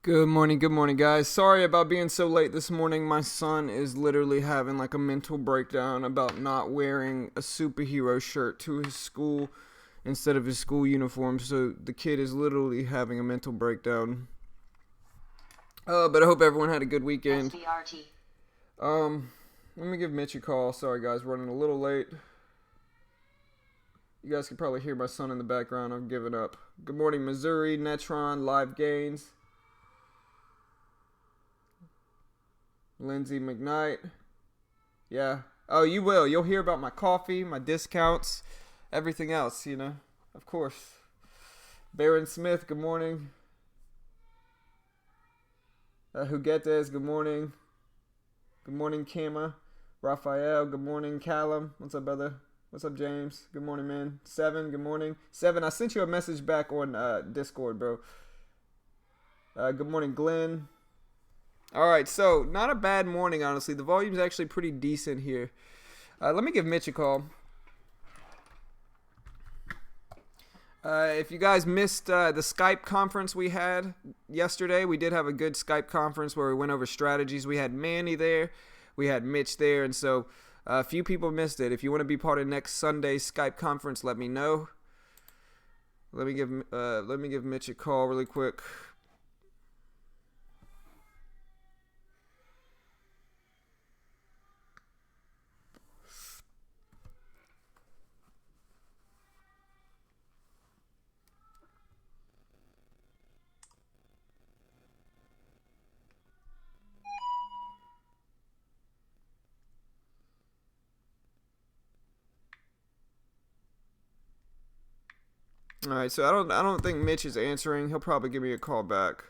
Good morning, guys. Sorry about being so late this morning. My son is literally having like a mental breakdown about not wearing a superhero shirt to his school instead of his school uniform. So the kid is literally having a mental breakdown. But I hope everyone had a good weekend. Let me give Mitch a call. Sorry, guys, running a little late. You guys can probably hear my son in the background. I'm giving up. Good morning, Missouri, Netron, Live Gains. Lindsay McKnight. Yeah. Oh, you will. You'll hear about my coffee, my discounts, everything else, Of course. Baron Smith, good morning. Huguetes, good morning. Good morning, Kama. Raphael, good morning. Callum, what's up, brother? What's up, James? Good morning, man. Seven, good morning. Seven, I sent you a message back on Discord, bro. Good morning, Glenn. All right, so not a bad morning, honestly. The volume's actually pretty decent here. Let me give Mitch a call. If you guys missed the Skype conference we had yesterday, we did have a good Skype conference where we went over strategies. We had Manny there, we had Mitch there, and so a few people missed it. If you want to be part of next Sunday's Skype conference, let me know. Let me give Mitch a call really quick. All right, so I don't think Mitch is answering. He'll probably give me a call back.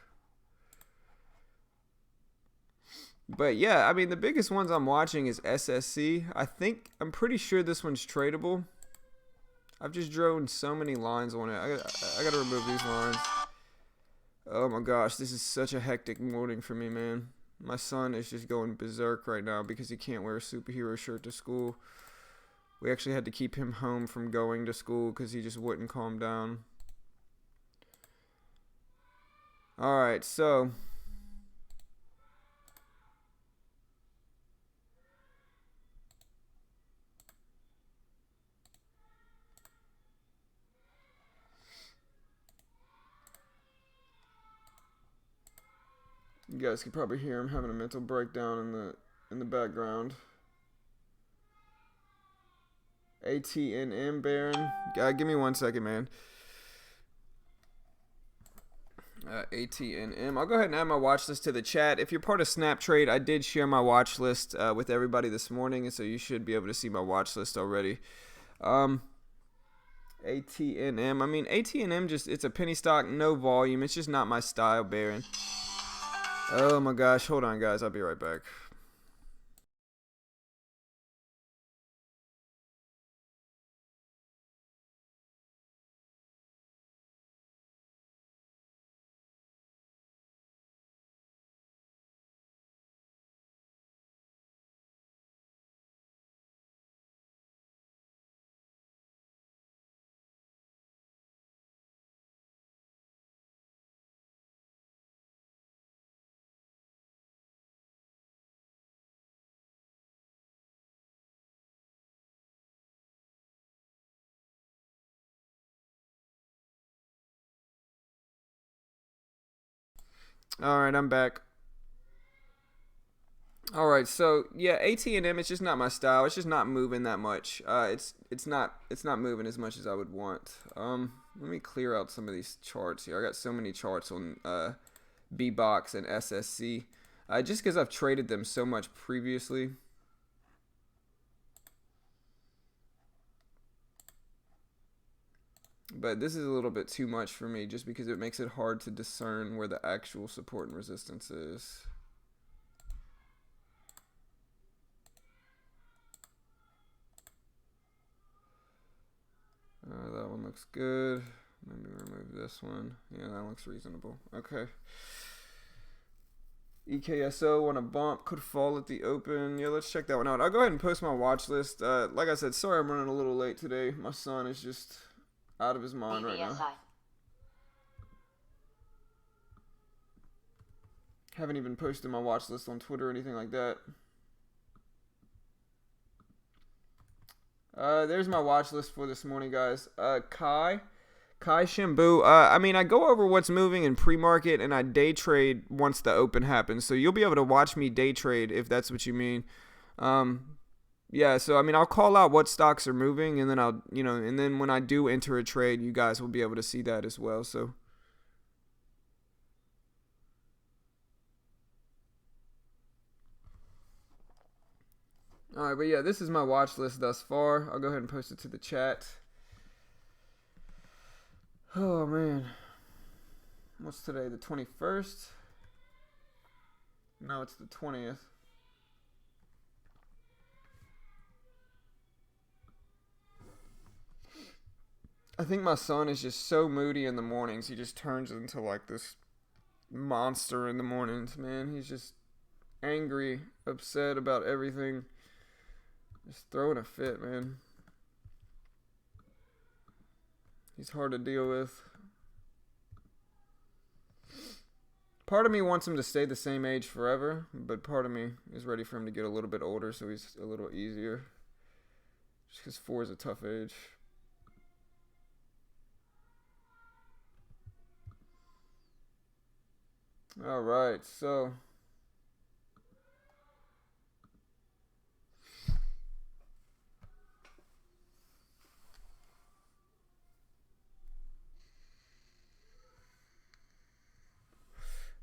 But yeah, I mean the biggest ones I'm watching is SSC. I'm pretty sure this one's tradable. I've just drawn so many lines on it. I gotta remove these lines. Oh my gosh, this is such a hectic morning for me, man. My son is just going berserk right now because he can't wear a superhero shirt to school. We actually had to keep him home from going to school because he just wouldn't calm down. Alright, so you guys can probably hear him having a mental breakdown in the background. ATNM Baron. Give me 1 second, man. ATNM. I'll go ahead and add my watch list to the chat. If you're part of Snap Trade, I did share my watch list with everybody this morning, and so you should be able to see my watch list already. ATNM. I mean, ATNM it's a penny stock, no volume. It's just not my style, Baron. Oh my gosh. Hold on, guys. I'll be right back. Alright, I'm back. Alright, so yeah, AT&M, it's just not my style. It's just not moving that much. It's not moving as much as I would want. Let me clear out some of these charts here. I got so many charts on B-Box and SSC. Just because I've traded them so much previously. But this is a little bit too much for me just because it makes it hard to discern where the actual support and resistance is. That one looks good. Let me remove this one. Yeah, that looks reasonable. Okay. EKSO on a bump, could fall at the open. Yeah, let's check that one out. I'll go ahead and post my watch list. Like I said, sorry I'm running a little late today. My son is just out of his mind right now. Haven't even posted my watch list on Twitter or anything like that. There's my watch list for this morning, guys. Kai Shimbu. I mean, I go over what's moving in pre-market, and I day trade once the open happens. So you'll be able to watch me day trade if that's what you mean. Yeah. So I mean, I'll call out what stocks are moving, and then and then when I do enter a trade, you guys will be able to see that as well. So. Alright, but yeah, this is my watch list thus far. I'll go ahead and post it to the chat. Oh, man. What's today? The 21st? No, it's the 20th. I think my son is just so moody in the mornings. He just turns into like this monster in the mornings, man. He's just angry, upset about everything. Just throwing a fit, man. He's hard to deal with. Part of me wants him to stay the same age forever, but part of me is ready for him to get a little bit older so he's a little easier. Just because 4 is a tough age. Alright, so...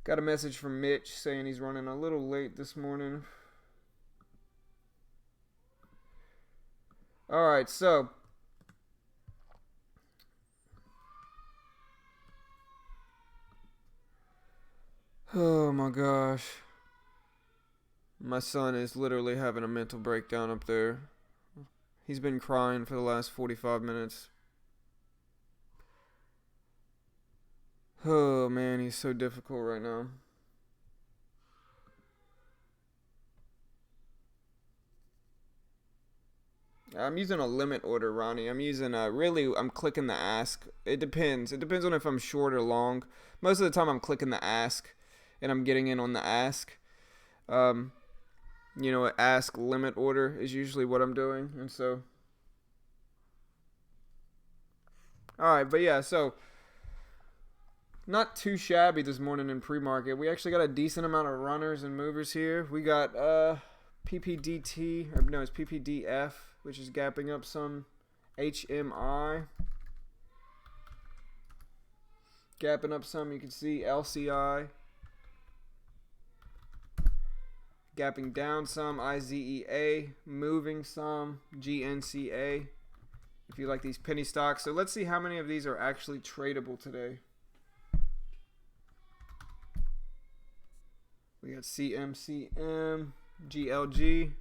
got a message from Mitch saying he's running a little late this morning. Alright, so. Oh my gosh. My son is literally having a mental breakdown up there. He's been crying for the last 45 minutes. Oh man, he's so difficult right now. I'm using a limit order, Ronnie. I'm using I'm clicking the ask. It depends. It depends on if I'm short or long. Most of the time I'm clicking the ask and I'm getting in on the ask. Ask limit order is usually what I'm doing. And so alright, but yeah, so not too shabby this morning in pre-market. We actually got a decent amount of runners and movers here. We got it's PPDF, which is gapping up some. HMI gapping up some. You can see LCI gapping down some. IZEA moving some. GNCA if you like these penny stocks. So let's see how many of these are actually tradable today. We got CMCM, GLG.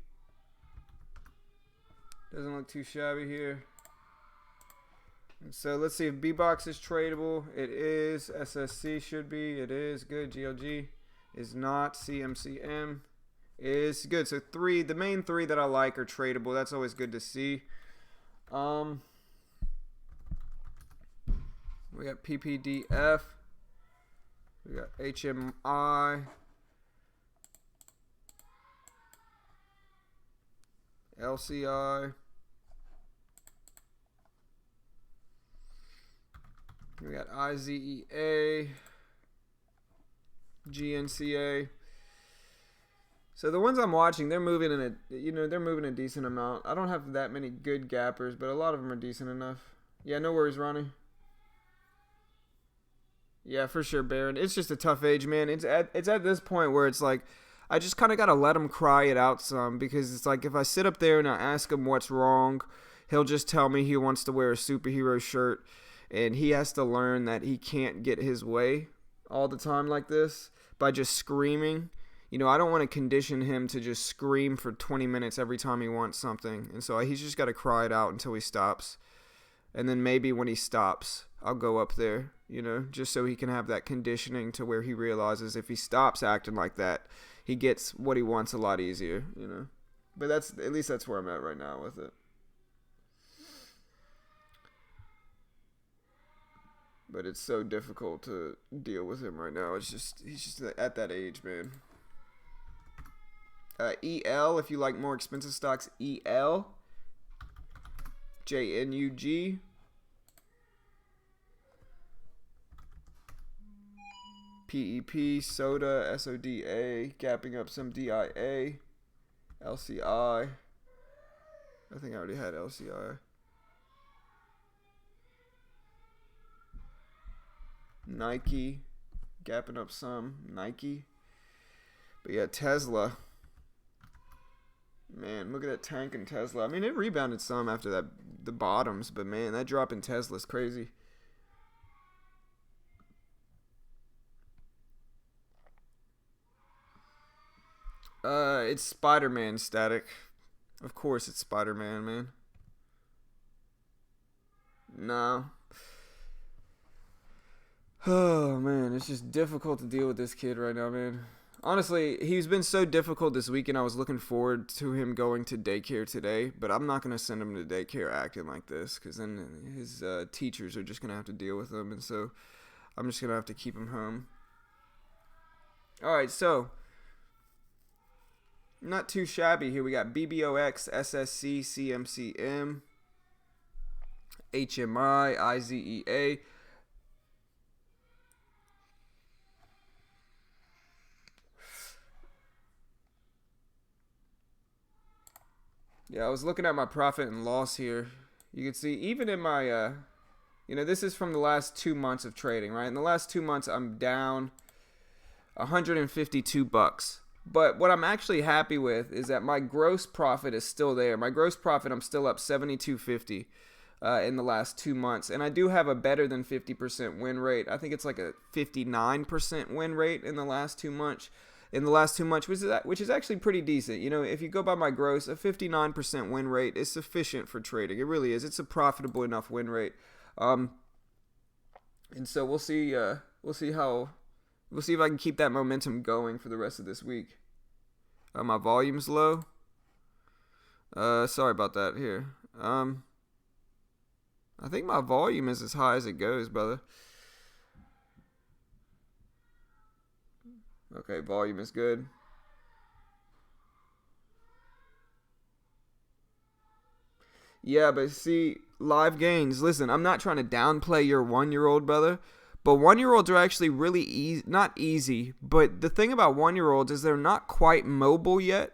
Doesn't look too shabby here. And so let's see if B-Box is tradable. It is. SSC should be. It is. Good. GLG is not. CMCM is good. So the main 3 that I like are tradable. That's always good to see. We got PPDF. We got HMI. LCI. We got IZEA, GNCA. So the ones I'm watching, they're moving a decent amount. I don't have that many good gappers, but a lot of them are decent enough. Yeah, no worries, Ronnie. Yeah, for sure, Baron. It's just a tough age, man. It's at this point where it's like, I just kind of got to let him cry it out some, because it's like if I sit up there and I ask him what's wrong, he'll just tell me he wants to wear a superhero shirt, and he has to learn that he can't get his way all the time like this by just screaming. I don't want to condition him to just scream for 20 minutes every time he wants something, and so he's just got to cry it out until he stops. And then maybe when he stops, I'll go up there, just so he can have that conditioning to where he realizes if he stops acting like that, he gets what he wants a lot easier, But at least that's where I'm at right now with it. But it's so difficult to deal with him right now. He's just at that age, man. EL, if you like more expensive stocks, EL. JNUG. PEP, SODA, SODA, gapping up some DIA, LCI. I think I already had LCI. Nike, gapping up some Nike. But yeah, Tesla. Man, look at that tank in Tesla. I mean, it rebounded some after the bottoms, but man, that drop in Tesla is crazy. It's Spider-Man static. Of course it's Spider-Man, man. No. Oh, man, it's just difficult to deal with this kid right now, man. Honestly, he's been so difficult this week, and I was looking forward to him going to daycare today, but I'm not going to send him to daycare acting like this, because then his teachers are just going to have to deal with him, and so I'm just going to have to keep him home. Alright, so not too shabby here. We got BBOX, SSC, CMCM, HMI, IZEA. Yeah, I was looking at my profit and loss here. You can see even in my, this is from the last 2 months of trading, right? In the last 2 months, I'm down $152. But what I'm actually happy with is that my gross profit is still there. My gross profit, I'm still up $72.50 in the last 2 months. And I do have a better than 50% win rate. I think it's like a 59% win rate in the last 2 months. Which is actually pretty decent. You know, if you go by my gross, a 59% win rate is sufficient for trading. It really is. It's a profitable enough win rate. And so we'll see if I can keep that momentum going for the rest of this week. My volume's low. Sorry about that here. I think my volume is as high as it goes, brother. Okay, volume is good. Yeah, but see, live gains. Listen, I'm not trying to downplay your 1-year-old, brother. But 1-year-olds are actually really easy, not easy, but the thing about 1-year-olds is they're not quite mobile yet,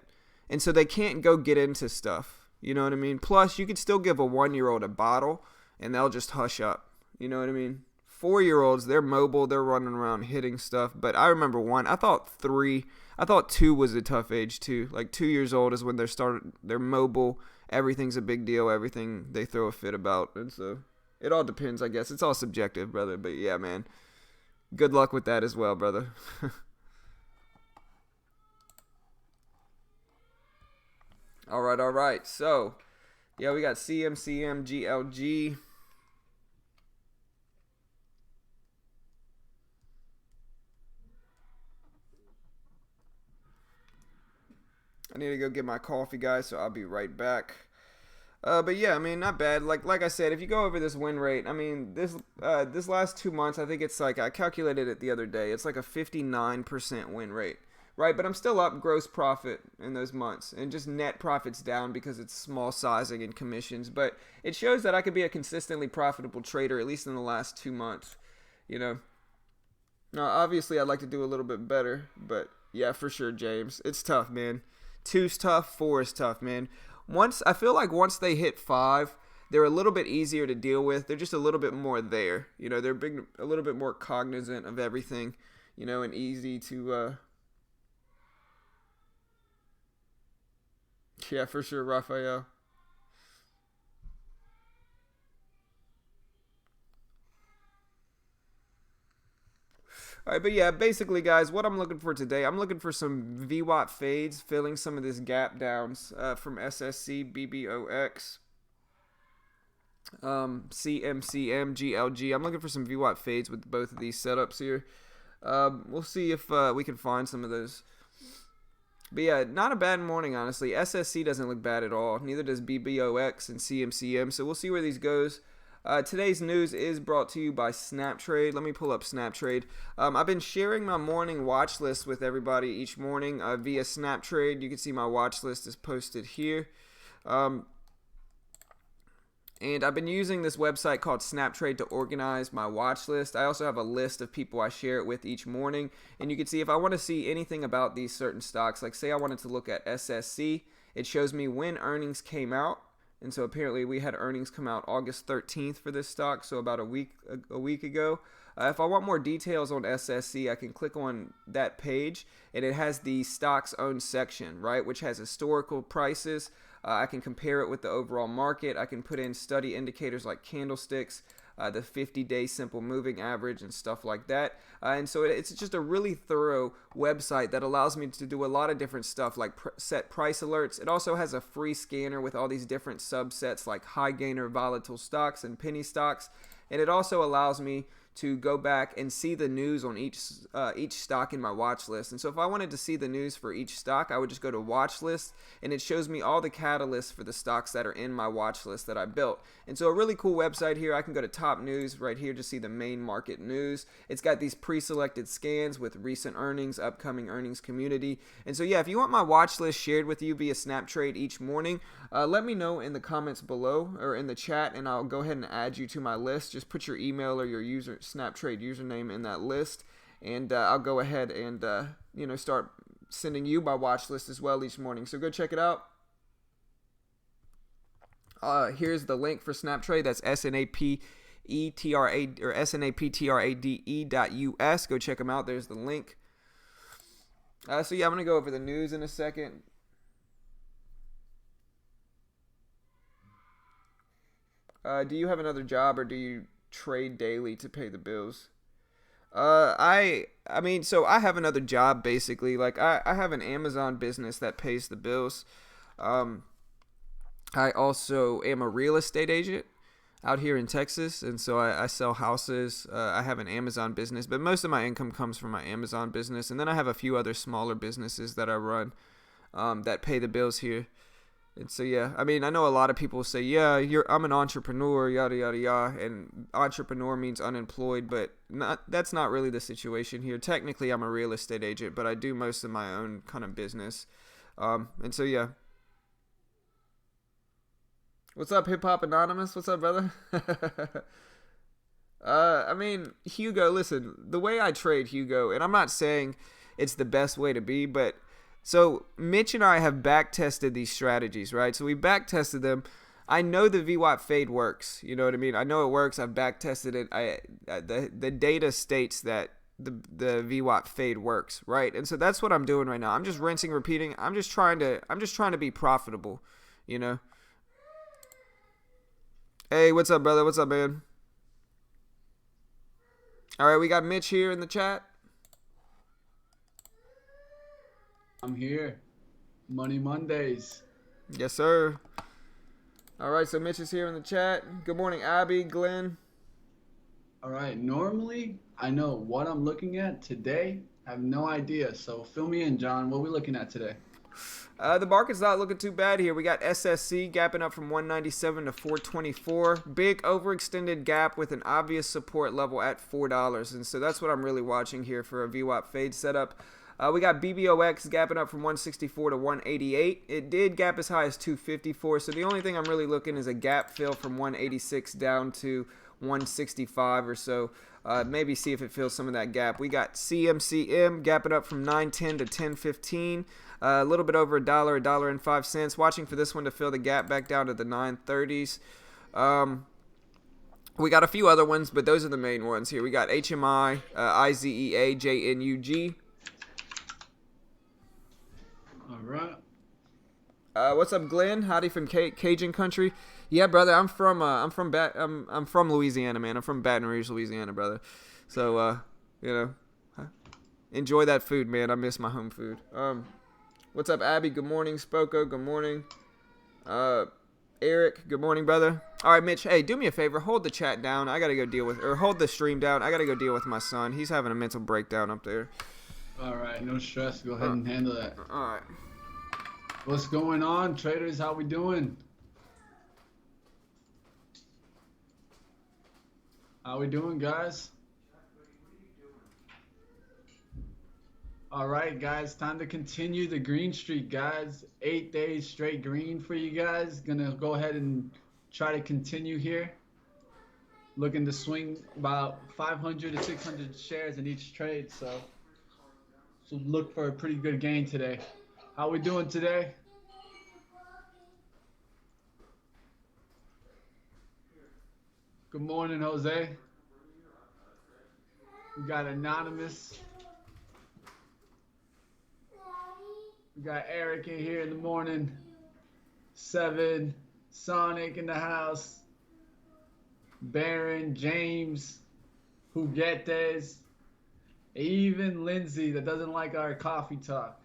and so they can't go get into stuff. You know what I mean? Plus, you could still give a 1-year-old a bottle, and they'll just hush up. You know what I mean? 4-year-olds, they're mobile, they're running around hitting stuff. But I remember I thought 2 was a tough age too. Like 2 years old is when they're mobile, everything's a big deal, everything they throw a fit about, and so it all depends, I guess. It's all subjective, brother. But yeah, man. Good luck with that as well, brother. All right. So, yeah, we got CMCM, GLG. I need to go get my coffee, guys, so I'll be right back. But yeah, I mean, not bad. Like I said, if you go over this win rate, I mean, this last 2 months, I think it's like, I calculated it the other day. It's like a 59% win rate, right? But I'm still up gross profit in those months, and just net profits down because it's small sizing and commissions. But it shows that I could be a consistently profitable trader, at least in the last 2 months, you know. Now, obviously, I'd like to do a little bit better, but yeah, for sure, James. It's tough, man. 2's tough, 4 is tough, man. I feel like once they hit 5, they're a little bit easier to deal with. They're just a little bit more there. You know, they're a little bit more cognizant of everything, you know, and easy to, yeah, for sure, Raphael. All right, but yeah, basically, guys, what I'm looking for today, I'm looking for some VWAP fades, filling some of this gap downs from SSC, BBOX, CMCM, GLG. I'm looking for some VWAP fades with both of these setups here. We'll see if we can find some of those. But yeah, not a bad morning, honestly. SSC doesn't look bad at all. Neither does BBOX and CMCM. So we'll see where these goes. Today's news is brought to you by SnapTrade. Let me pull up SnapTrade. I've been sharing my morning watch list with everybody each morning via SnapTrade. You can see my watch list is posted here. And I've been using this website called SnapTrade to organize my watch list. I also have a list of people I share it with each morning. And you can see if I want to see anything about these certain stocks, like say I wanted to look at SSC, it shows me when earnings came out. And so apparently we had earnings come out August 13th for this stock, so about a week ago. If I want more details on SSC, I can click on that page, and it has the stocks owned section, right, which has historical prices. I can compare it with the overall market. I can put in study indicators like candlesticks, the 50-day simple moving average, and stuff like that. And so it's just a really thorough website that allows me to do a lot of different stuff, like set price alerts. It also has a free scanner with all these different subsets like high gainer volatile stocks and penny stocks. And it also allows me to go back and see the news on each stock in my watch list. And so if I wanted to see the news for each stock, I would just go to Watchlist, and it shows me all the catalysts for the stocks that are in my watch list that I built. And so a really cool website here. I can go to top news right here to see the main market news. It's got these pre-selected scans with recent earnings, upcoming earnings, community. And so yeah, if you want my watch list shared with you via SnapTrade each morning, let me know in the comments below or in the chat, and I'll go ahead and add you to my list. Just put your email or your SnapTrade username in that list, and I'll go ahead and start sending you my watch list as well each morning. So go check it out. Here's the link for SnapTrade. That's SNAPETRA or SNAPTRADE.us. Go check them out. There's the link. So yeah, I'm gonna go over the news in a second. Do you have another job, or do you trade daily to pay the bills? I mean, so I have another job basically. Like I have an Amazon business that pays the bills. I also am a real estate agent out here in Texas, and so I sell houses. I have an Amazon business, but most of my income comes from my Amazon business, and then I have a few other smaller businesses that I run that pay the bills here. And so yeah, I mean, I know a lot of people say, yeah, I'm an entrepreneur, yada yada yada, and entrepreneur means unemployed, but that's not really the situation here. Technically, I'm a real estate agent, but I do most of my own kind of business. And so yeah. What's up, Hip Hop Anonymous? What's up, brother? I mean, Hugo, listen, the way I trade, Hugo, and I'm not saying it's the best way to be, but so Mitch and I have back tested these strategies, right? So we back tested them. I know the VWAP fade works. You know what I mean? I know it works. I've back tested it. The data states that the VWAP fade works, right? And so that's what I'm doing right now. I'm just rinsing, repeating. I'm just trying to be profitable, you know. Hey, what's up, brother? What's up, man? All right, we got Mitch here in the chat. I'm here. Money Mondays. Yes, sir. All right, so Mitch is here in the chat. Good morning, Abby, Glenn. All right, normally I know what I'm looking at. Today, I have no idea. So fill me in, John. What are we looking at today? The market's not looking too bad here. We got SSC gapping up from 197 to 424. Big overextended gap with an obvious support level at $4. And so that's what I'm really watching here for a VWAP fade setup. We got BBOX gapping up from 164 to 188. It did gap as high as 254. So the only thing I'm really looking is a gap fill from 186 down to 165 or so. Maybe see if it fills some of that gap. We got CMCM gapping up from 910 to 1015. A little bit over $1.05. Watching for this one to fill the gap back down to the 930s. We got a few other ones, but those are the main ones here. We got HMI, IZEA, JNUG. All right. What's up, Glenn? Howdy from Cajun country. Yeah, brother. I'm from Louisiana, man. I'm from Baton Rouge, Louisiana, brother. So enjoy that food, man. I miss my home food. What's up, Abby? Good morning, Spoko. Good morning, Eric. Good morning, brother. All right, Mitch. Hey, do me a favor. Hold the chat down. I gotta go hold the stream down. I gotta go deal with my son. He's having a mental breakdown up there. All right, no stress. Go ahead and handle that. All right. What's going on, traders? How we doing? How we doing, guys? All right, guys, time to continue the green streak, guys. 8 days straight green for you guys. Gonna go ahead and try to continue here. Looking to swing about 500 to 600 shares in each trade, so look for a pretty good gain today. How we doing today? Good morning, Jose. We got Anonymous. We got Eric in here in the morning. Seven. Sonic in the house. Baron, James, Huguetes, even Lindsay that doesn't like our coffee talk.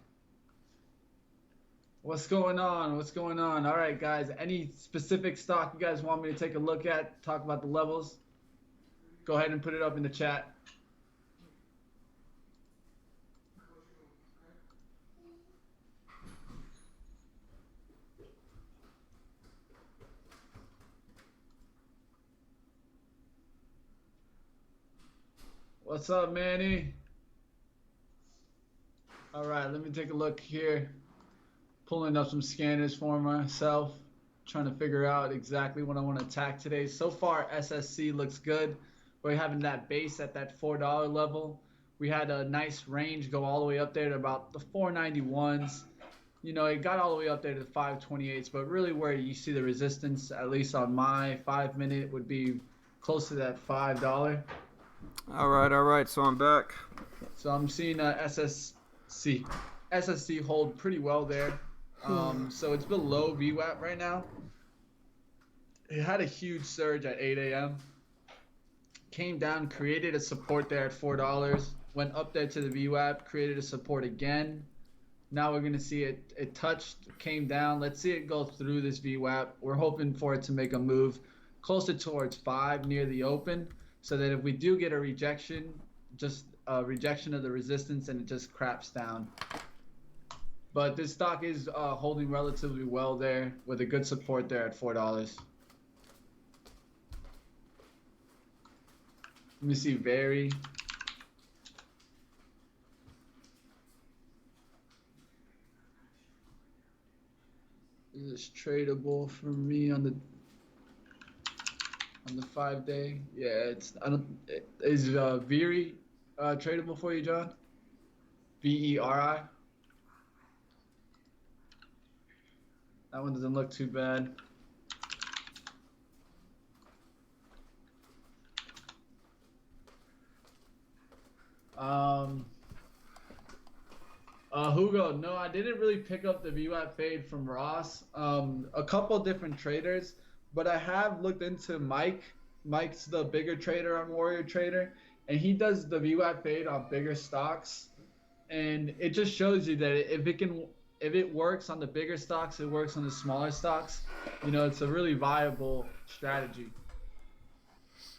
What's going on? What's going on? All right, guys. Any specific stock you guys want me to take a look at, talk about the levels? Go ahead and put it up in the chat. What's up, Manny? All right, let me take a look here. Pulling up some scanners for myself. Trying to figure out exactly what I want to attack today. So far, SSC looks good. We're having that base at that $4 level. We had a nice range go all the way up there to about the 491s. You know, it got all the way up there to the 528s, but really where you see the resistance, at least on my 5-minute, would be close to that $5. All right. So I'm back. So I'm seeing SSC hold pretty well there. So it's below VWAP right now. It had a huge surge at 8 a.m. Came down, created a support there at $4. Went up there to the VWAP, created a support again. Now we're going to see it touched, came down. Let's see it go through this VWAP. We're hoping for it to make a move closer towards 5 near the open, so that if we do get a rejection, just a rejection of the resistance and it just craps down. But this stock is holding relatively well there with a good support there at $4. Let me see, Very. Is this tradable for me on the 5-day? Yeah, it's is Veri tradable for you, John? VERI. That one doesn't look too bad. Hugo, no, I didn't really pick up the VWAP fade from Ross. A couple different traders, but I have looked into Mike. Mike's the bigger trader on Warrior Trader, and he does the VWAP fade on bigger stocks. And it just shows you that if it works on the bigger stocks, it works on the smaller stocks. You know, it's a really viable strategy.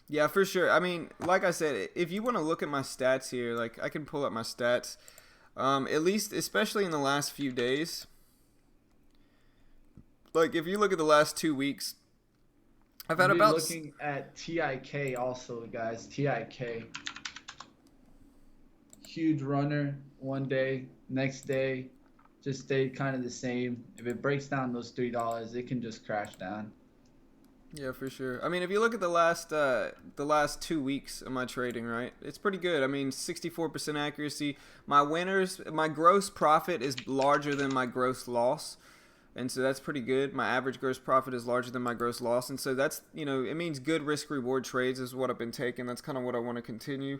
Yeah, for sure. I mean, like I said, if you want to look at my stats here, like I can pull up my stats. At least, especially in the last few days. Like if you look at the last 2 weeks, I've had about looking at TIK also, guys. TIK. Huge runner one day, next day just stayed kind of the same. If it breaks down those $3, it can just crash down. Yeah, for sure. I mean, if you look at the last 2 weeks of my trading, right, it's pretty good. I mean, 64% accuracy. My gross profit is larger than my gross loss, and so that's pretty good. My average gross profit is larger than my gross loss, and so that's, you know, it means good risk-reward trades is what I've been taking. That's kind of what I want to continue.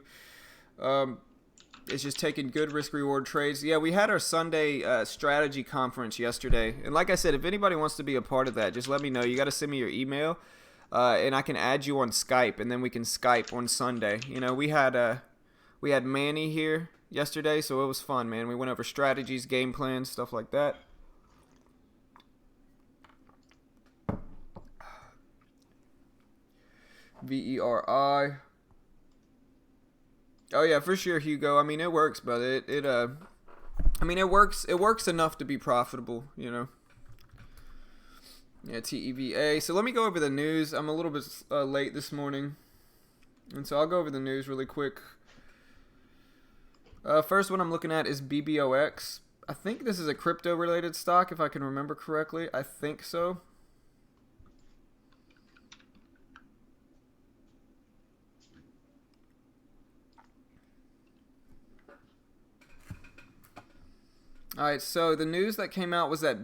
It's just taking good risk-reward trades. Yeah, we had our Sunday strategy conference yesterday. And like I said, if anybody wants to be a part of that, just let me know. You got to send me your email, and I can add you on Skype, and then we can Skype on Sunday. You know, we had Manny here yesterday, so it was fun, man. We went over strategies, game plans, stuff like that. VERI. Oh yeah, for sure, Hugo. I mean, it works, but it works enough to be profitable, you know. Yeah, TEVA. So let me go over the news. I'm a little bit late this morning. And so I'll go over the news really quick. First one I'm looking at is BBOX. I think this is a crypto-related stock, if I can remember correctly. I think so. All right, so the news that came out was that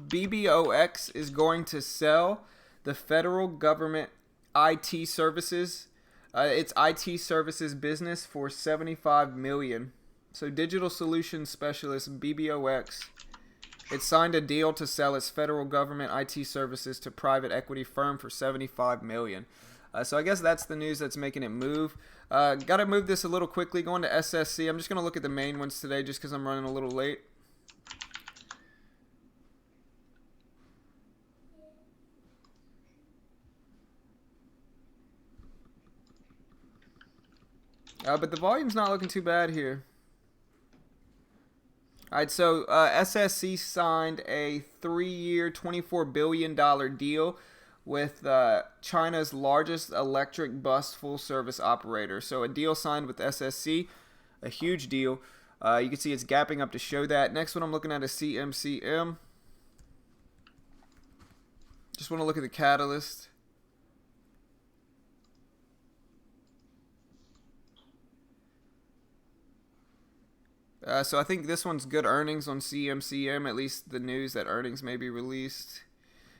BBOX is going to sell the federal government IT services, its IT services business for $75 million. So Digital Solutions Specialist BBOX, it signed a deal to sell its federal government IT services to private equity firm for $75 million. So I guess that's the news that's making it move. Got to move this a little quickly. Going to SSC. I'm just going to look at the main ones today just because I'm running a little late. But the volume's not looking too bad here. All right, so SSC signed a 3-year, $24 billion deal with China's largest electric bus full-service operator. So a deal signed with SSC, a huge deal. You can see it's gapping up to show that. Next one I'm looking at is CMCM. Just want to look at the catalyst. So I think this one's good earnings on CMCM, at least the news that earnings may be released.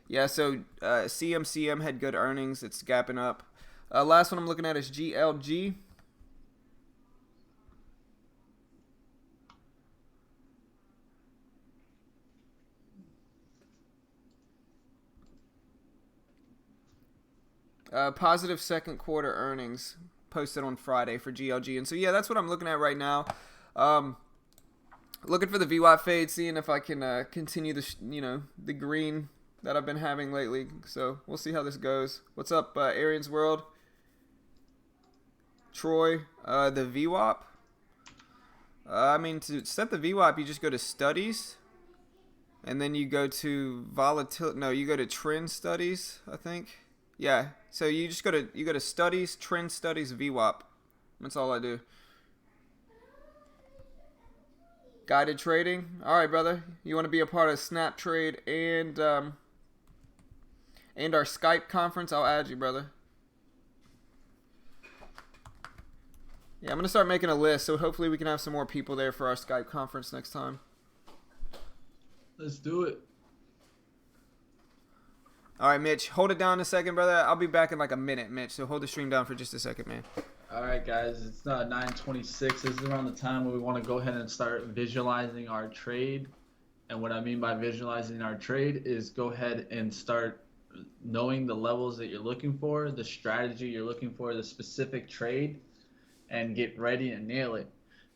Yeah, so CMCM had good earnings. It's gapping up. Last one I'm looking at is GLG. Positive second quarter earnings posted on Friday for GLG. And so, yeah, that's what I'm looking at right now. Looking for the VWAP fade, seeing if I can continue the green that I've been having lately. So we'll see how this goes. What's up, Arian's World? Troy, the VWAP. I mean, to set the VWAP, you just go to Studies, and then you go to Volatility. No, you go to Trend Studies, I think. Yeah. So you just go to Studies, Trend Studies, VWAP. That's all I do. Guided trading. All right, brother. You want to be a part of Snap Trade and our Skype conference? I'll add you, brother. Yeah, I'm going to start making a list, so hopefully we can have some more people there for our Skype conference next time. Let's do it. All right, Mitch. Hold it down a second, brother. I'll be back in like a minute, Mitch. So hold the stream down for just a second, man. All right, guys. It's 9:26. This is around the time where we want to go ahead and start visualizing our trade. And what I mean by visualizing our trade is go ahead and start knowing the levels that you're looking for, the strategy you're looking for, the specific trade, and get ready and nail it.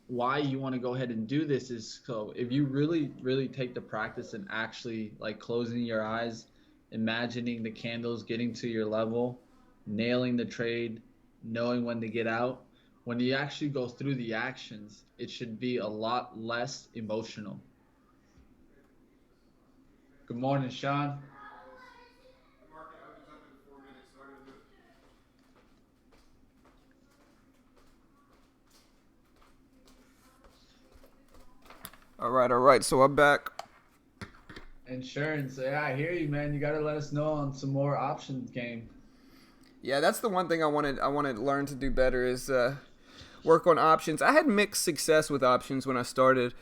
Why you want to go ahead and do this is so if you really take the practice and actually like closing your eyes, imagining the candles getting to your level, nailing the trade, knowing when to get out. When you actually go through the actions, it should be a lot less emotional. Good morning, Sean. All right. So I'm back. Insurance. Yeah, I hear you, man. You got to let us know on some more options game. Yeah, that's the one thing I wanted to learn to do better is work on options. I had mixed success with options when I started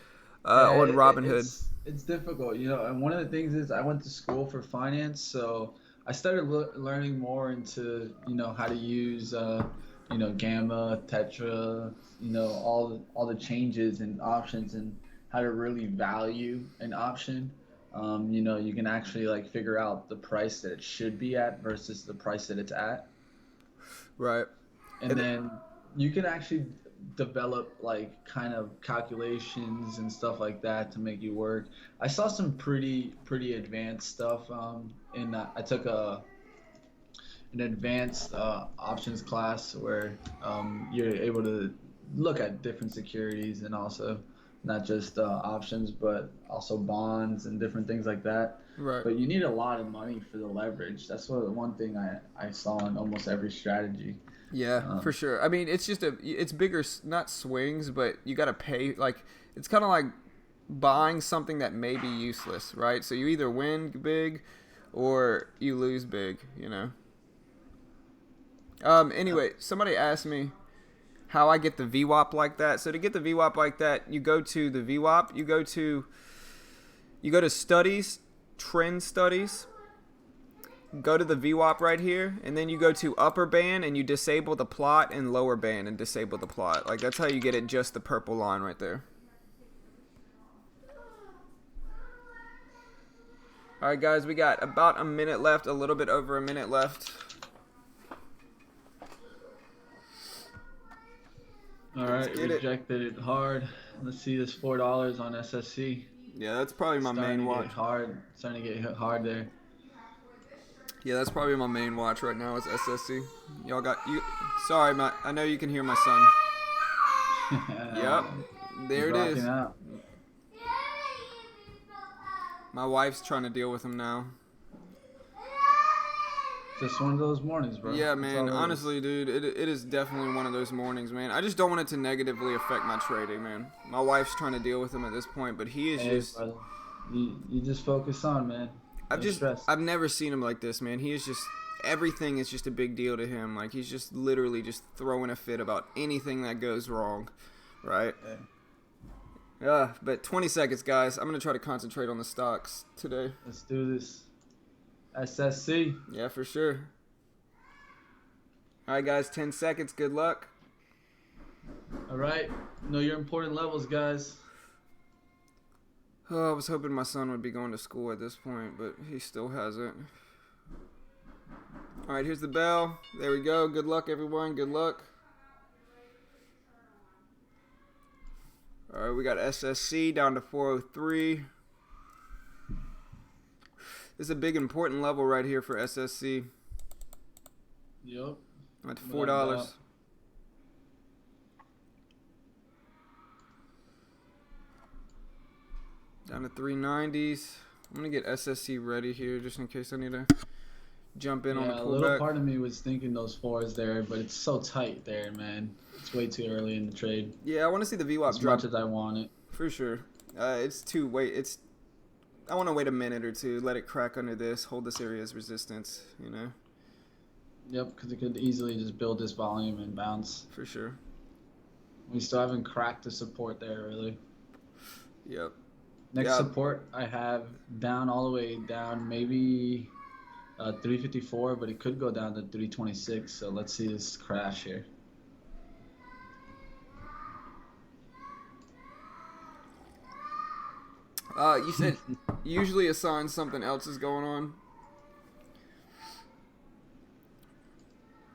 on Robinhood. It's difficult, and one of the things is I went to school for finance, so I started learning more into, how to use, gamma, tetra, all the changes and options and how to really value an option. You can actually like figure out the price that it should be at versus the price that it's at. Right. And then you can actually develop like kind of calculations and stuff like that to make you work. I saw some pretty advanced stuff. I took an advanced options class where you're able to look at different securities and also not just options, but also bonds and different things like that. Right. But you need a lot of money for the leverage. That's one thing I saw in almost every strategy. Yeah, for sure. I mean, it's bigger, not swings, but you got to pay. Like, it's kind of like buying something that may be useless, right? So you either win big or you lose big, you know? Anyway, somebody asked me how I get the VWAP like that. So to get the VWAP like that, you go to the VWAP, you go to studies, trend studies, go to the VWAP right here, and then you go to upper band and you disable the plot, and lower band and disable the plot. Like, that's how you get it, just the purple line right there. All right, guys, we got about a minute left, a little bit over a minute left. All right, rejected it hard. Let's see this $4 on SSC. Yeah, that's probably my main watch. Starting to get hit hard there. Yeah, that's probably my main watch right now is SSC. Y'all got you. Sorry, I know you can hear my son. Yep, there it is. Out. My wife's trying to deal with him now. Just one of those mornings, bro. Yeah, man. Honestly, dude, it is definitely one of those mornings, man. I just don't want it to negatively affect my trading, man. My wife's trying to deal with him at this point, but he is just. Brother. You just focus on, man. I've never seen him like this, man. He is just, everything is just a big deal to him. Like, he's just literally just throwing a fit about anything that goes wrong, right? Yeah. But 20 seconds, guys. I'm gonna try to concentrate on the stocks today. Let's do this. SSC. Yeah, for sure. All right, guys, 10 seconds. Good luck. All right. Know your important levels, guys. Oh, I was hoping my son would be going to school at this point, but he still hasn't. All right, here's the bell. There we go. Good luck, everyone. Good luck. All right, we got SSC down to 403. This is a big important level right here for SSC. Yep. At $4. Down to 390s. I'm gonna get SSC ready here just in case I need to jump in on the pullback. A little part of me was thinking those fours there, but it's so tight there, man. It's way too early in the trade. Yeah, I want to see the VWAP drop as much as I want it. For sure. I want to wait a minute or two, let it crack under this, hold this area as resistance, you know? Yep, because it could easily just build this volume and bounce. For sure. We still haven't cracked the support there, really. Yep. Next support I have down all the way down, maybe 354, but it could go down to 326, so let's see this crash here. You said usually a sign something else is going on.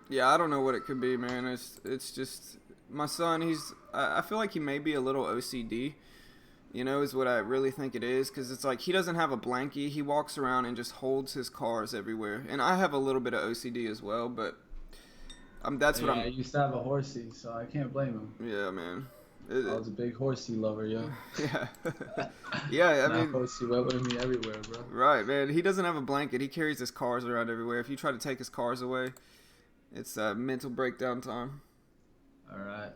Yeah, I don't know what it could be, man. It's just my son. I feel like he may be a little OCD. You know, is what I really think it is, because it's like he doesn't have a blankie. He walks around and just holds his cars everywhere. And I have a little bit of OCD as well, but I used to have a horsey, so I can't blame him. Yeah, man. I was a big horsey lover, yo. Yeah. Yeah, I mean, horsey went with me everywhere, bro. Right, man. He doesn't have a blanket. He carries his cars around everywhere. If you try to take his cars away, it's mental breakdown time. All right.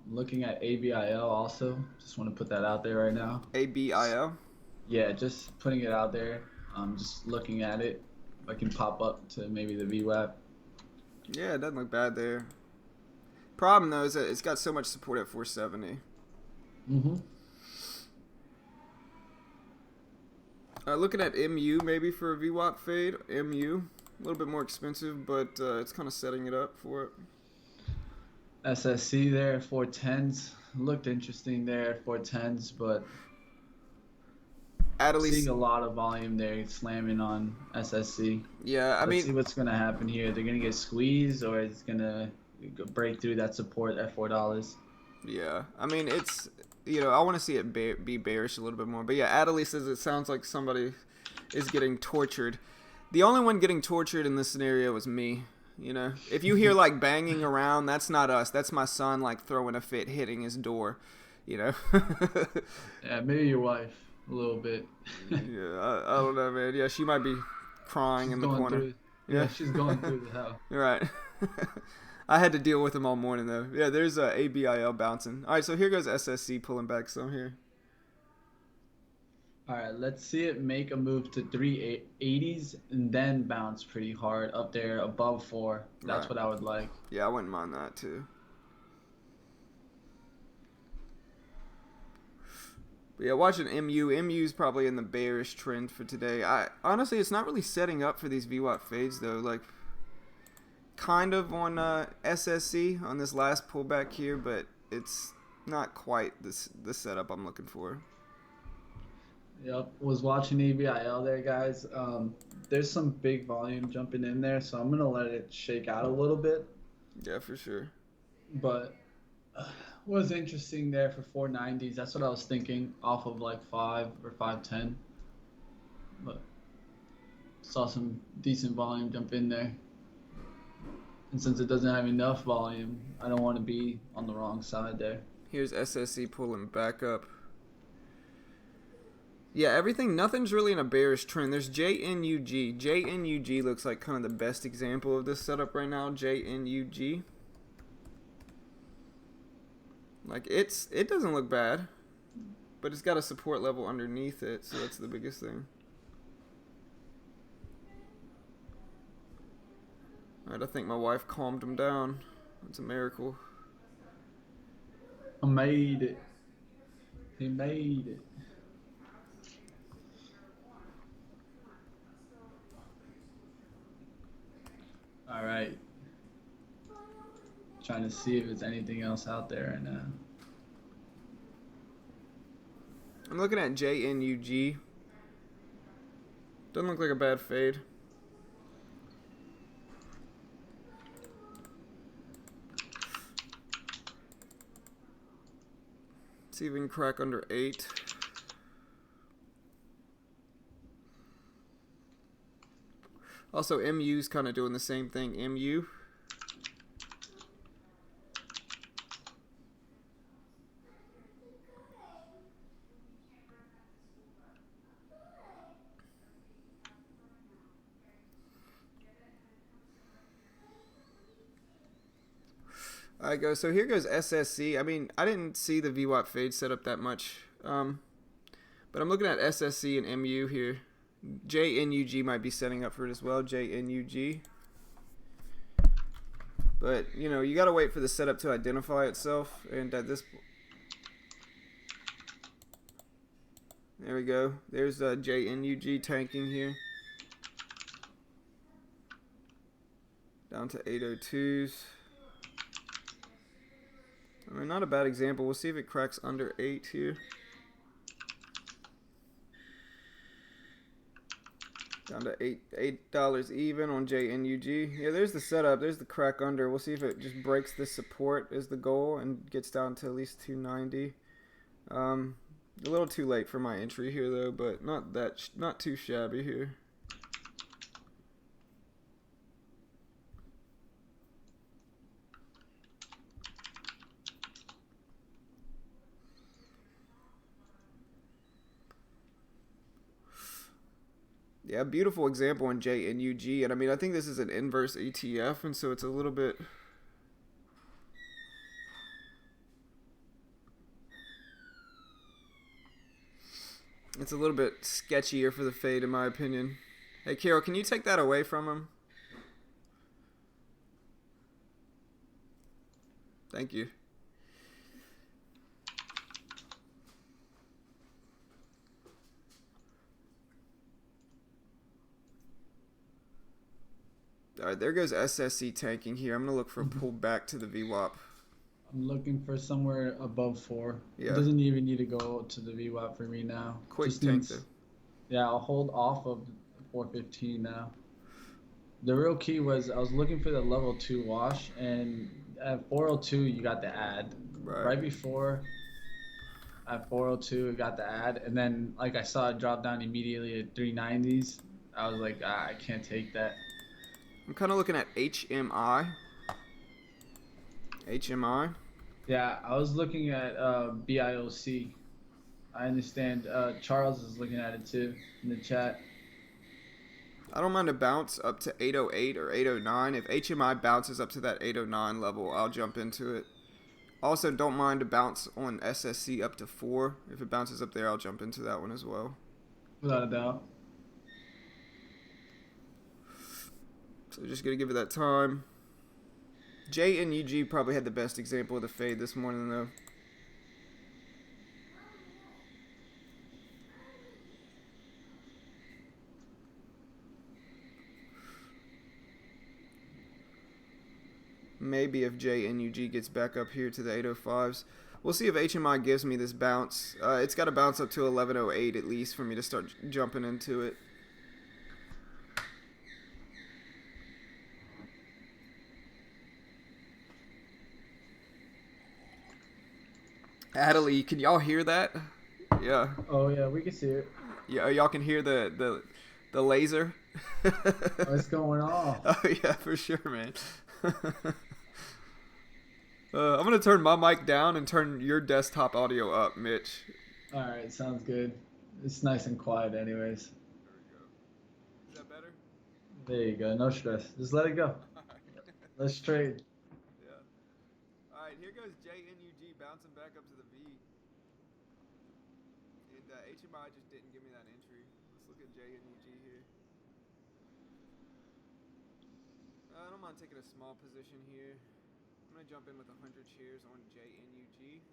I'm looking at ABIL also. Just want to put that out there right now. ABIL? Yeah, just putting it out there. I'm just looking at it. If I can pop up to maybe the VWAP. Yeah, it doesn't look bad there. Problem though is that it's got so much support at 470. Looking at MU maybe for a VWAP fade. MU, a little bit more expensive, but it's kind of setting it up for it. SSC there, 410s. Looked interesting there, 410s, but seeing a lot of volume there, slamming on SSC. Yeah, Let's see what's gonna happen here. They're gonna get squeezed, or it's gonna break through that support at $4. Yeah, I mean, it's, you know, I want to see it be bearish a little bit more. But yeah, Adelie says it sounds like somebody is getting tortured. The only one getting tortured in this scenario is me. You know, if you hear like banging around, that's not us. That's my son like throwing a fit, hitting his door. You know. Yeah, maybe your wife a little bit. Yeah, I don't know, man. Yeah, she might be crying in the corner. Yeah, she's going through the hell. Right. I had to deal with them all morning though. Yeah, there's ABIL bouncing. All right, so here goes SSC pulling back some here. All right, let's see it make a move to 380s and then bounce pretty hard up there above 4. That's Right. what I would like. Yeah, I wouldn't mind that too. But yeah, watching MU's probably in the bearish trend for today. Honestly, it's not really setting up for these VWAP fades though. Like, kind of on SSC on this last pullback here, but it's not quite the setup I'm looking for. Yep, was watching ABIL there, guys. There's some big volume jumping in there, so I'm going to let it shake out a little bit. Yeah, for sure. But was interesting there for 490s. That's what I was thinking, off of like 5 or 510. But saw some decent volume jump in there. And since it doesn't have enough volume, I don't want to be on the wrong side there. Here's SSC pulling back up. Yeah, nothing's really in a bearish trend. There's JNUG. JNUG looks like kind of the best example of this setup right now. JNUG. Like, it doesn't look bad, but it's got a support level underneath it, so that's the biggest thing. Alright, I think my wife calmed him down. That's a miracle. I made it. He made it. All right. Trying to see if there's anything else out there right now. I'm looking at JNUG. Doesn't look like a bad fade. See if we can crack under 8. Also, MU's kind of doing the same thing. MU. Alright, so here goes SSC. I mean, I didn't see the VWAP fade set up that much. But I'm looking at SSC and MU here. JNUG might be setting up for it as well. JNUG. But, you know, you got to wait for the setup to identify itself. And at this... There we go. There's JNUG tanking here. Down to 802s. I mean, not a bad example. We'll see if it cracks under 8 here. Down to $8 even on JNUG. Yeah, there's the setup. There's the crack under. We'll see if it just breaks this support is the goal and gets down to at least 290. A little too late for my entry here though, but not too shabby here. Yeah, beautiful example on JNUG, and I mean I think this is an inverse ETF, and so it's a little bit sketchier for the fade in my opinion. Hey Carol, can you take that away from him? Thank you. Alright, there goes SSC tanking here. I'm going to look for a pull back to the VWAP. I'm looking for somewhere above 4. Yeah. It doesn't even need to go to the VWAP for me now. Quick tank though. Yeah, I'll hold off of 415 now. The real key was I was looking for the level 2 wash, and at 402 you got the ad. Right before at 402 you got the ad, and then like I saw it drop down immediately at 390s. I was like, I can't take that. I'm kind of looking at HMI. HMI. Yeah, I was looking at BIOC. I understand Charles is looking at it too in the chat. I don't mind a bounce up to 808 or 809. If HMI bounces up to that 809 level, I'll jump into it. Also, don't mind a bounce on SSC up to 4. If it bounces up there, I'll jump into that one as well. Without a doubt. So just going to give it that time. JNUG probably had the best example of the fade this morning, though. Maybe if JNUG gets back up here to the 805s. We'll see if HMI gives me this bounce. It's got to bounce up to 1108 at least for me to start jumping into it. Adelie, can y'all hear that? Yeah. Oh yeah, we can see it. Yeah, y'all can hear the laser. What's going on? Oh yeah, for sure, man. I'm gonna turn my mic down and turn your desktop audio up, Mitch. All right, sounds good. It's nice and quiet, anyways. There we go. Is that better? There you go. No stress. Just let it go. Let's trade. Yeah. All right, here goes JNUG bouncing back up to the V. And HMI just didn't give me that entry. Let's look at JNUG here. I don't mind taking a small position here. I'm going to jump in with 100 shares on JNUG.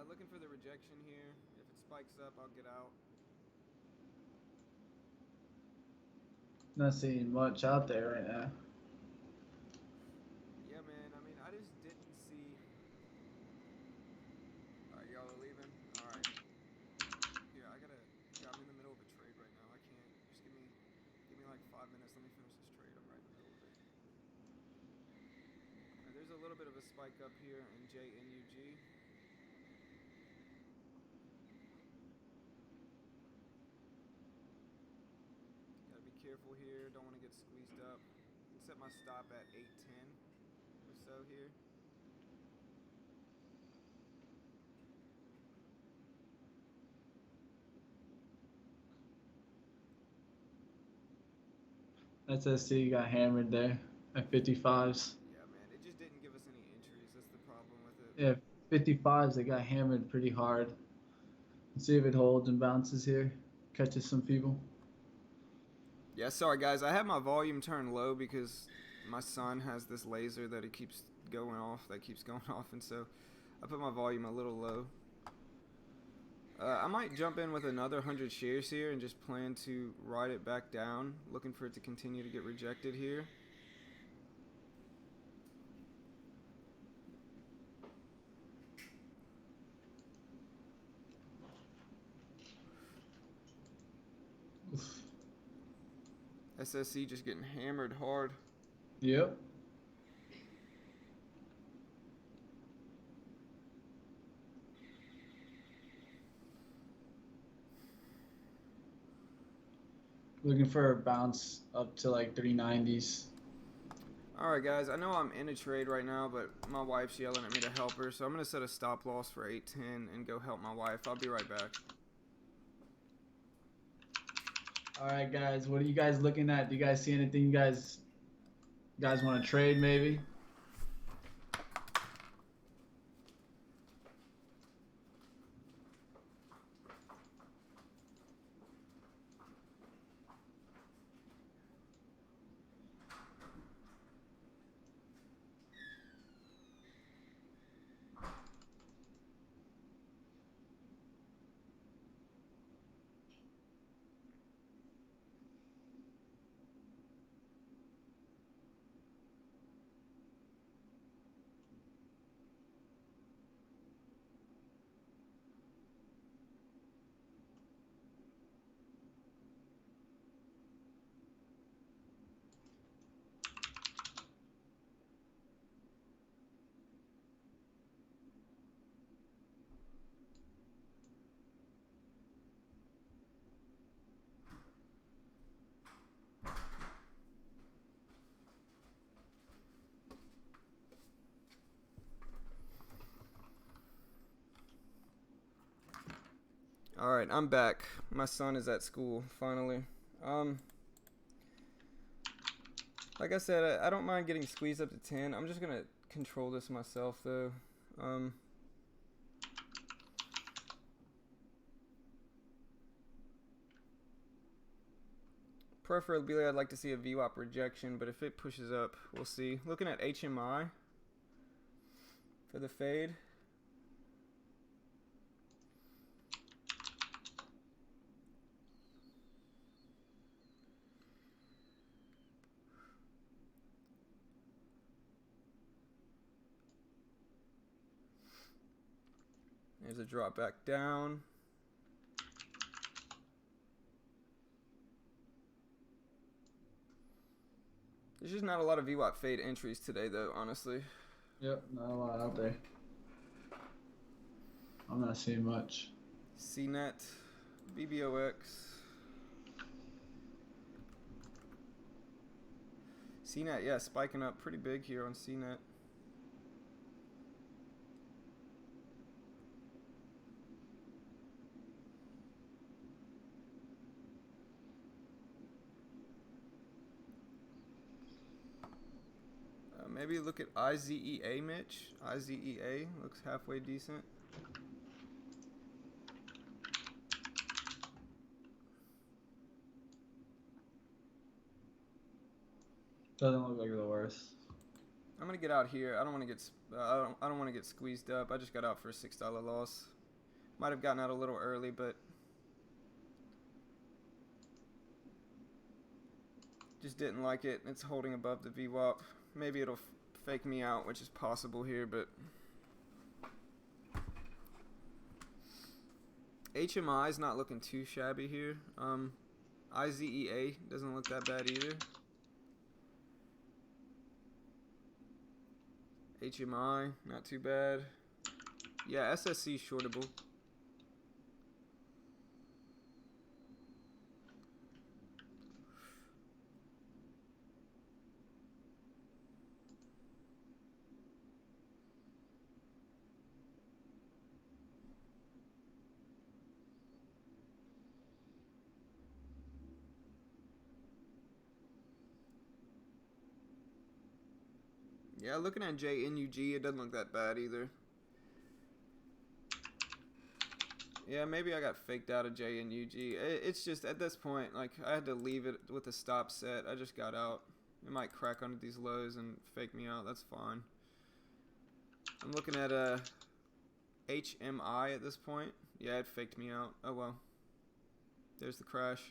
Looking for the rejection here. If it spikes up, I'll get out. Not seeing much out there right now. Yeah, man. I mean, I just didn't see. All right, y'all are leaving. All right. Here, I'm in the middle of a trade right now. I can't. Just give me like 5 minutes. Let me finish this trade. I'm right in the middle of it. Right, there's a little bit of a spike up here in JNUG. Gotta be careful here. Don't want to get squeezed up. Set my stop at 810 or so here. SSC got hammered there at 55s. Yeah, man. It just didn't give us any entries. That's the problem with it. Yeah, 55s, they got hammered pretty hard. Let's see if it holds and bounces here. Catches some people. Yeah, sorry guys. I have my volume turned low because my son has this laser that it keeps going off. And so I put my volume a little low. I might jump in with another 100 shares here and just plan to ride it back down, looking for it to continue to get rejected here. SSC just getting hammered hard. Yep. Looking for a bounce up to like 390s. Alright guys, I know I'm in a trade right now, but my wife's yelling at me to help her, so I'm going to set a stop loss for 810 and go help my wife. I'll be right back. Alright guys, what are you guys looking at? Do you guys see anything you guys want to trade maybe? All right, I'm back. My son is at school finally. Like I said, I don't mind getting squeezed up to 10. I'm just gonna control this myself though. Preferably, I'd like to see a VWAP rejection, but if it pushes up, we'll see. Looking at HMI for the fade. There's a drop back down. There's just not a lot of VWAP fade entries today, though, honestly. Yep, not a lot out there. I'm not seeing much. CNET, BBOX. CNET, yeah, spiking up pretty big here on CNET. Maybe look at IZEA, Mitch. IZEA looks halfway decent. Doesn't look like the worst. I'm gonna get out here. I don't want to get. I don't want to get squeezed up. I just got out for a $6 loss. Might have gotten out a little early, but just didn't like it. It's holding above the VWAP. Maybe it'll fake me out, which is possible here, but HMI is not looking too shabby here. IZEA doesn't look that bad either. HMI, not too bad. Yeah, SSC shortable. Yeah, looking at JNUG, it doesn't look that bad either. Yeah, maybe I got faked out of JNUG. It's just, at this point, like, I had to leave it with a stop set. I just got out. It might crack under these lows and fake me out. That's fine. I'm looking at HMI at this point. Yeah, it faked me out. Oh, well. There's the crash.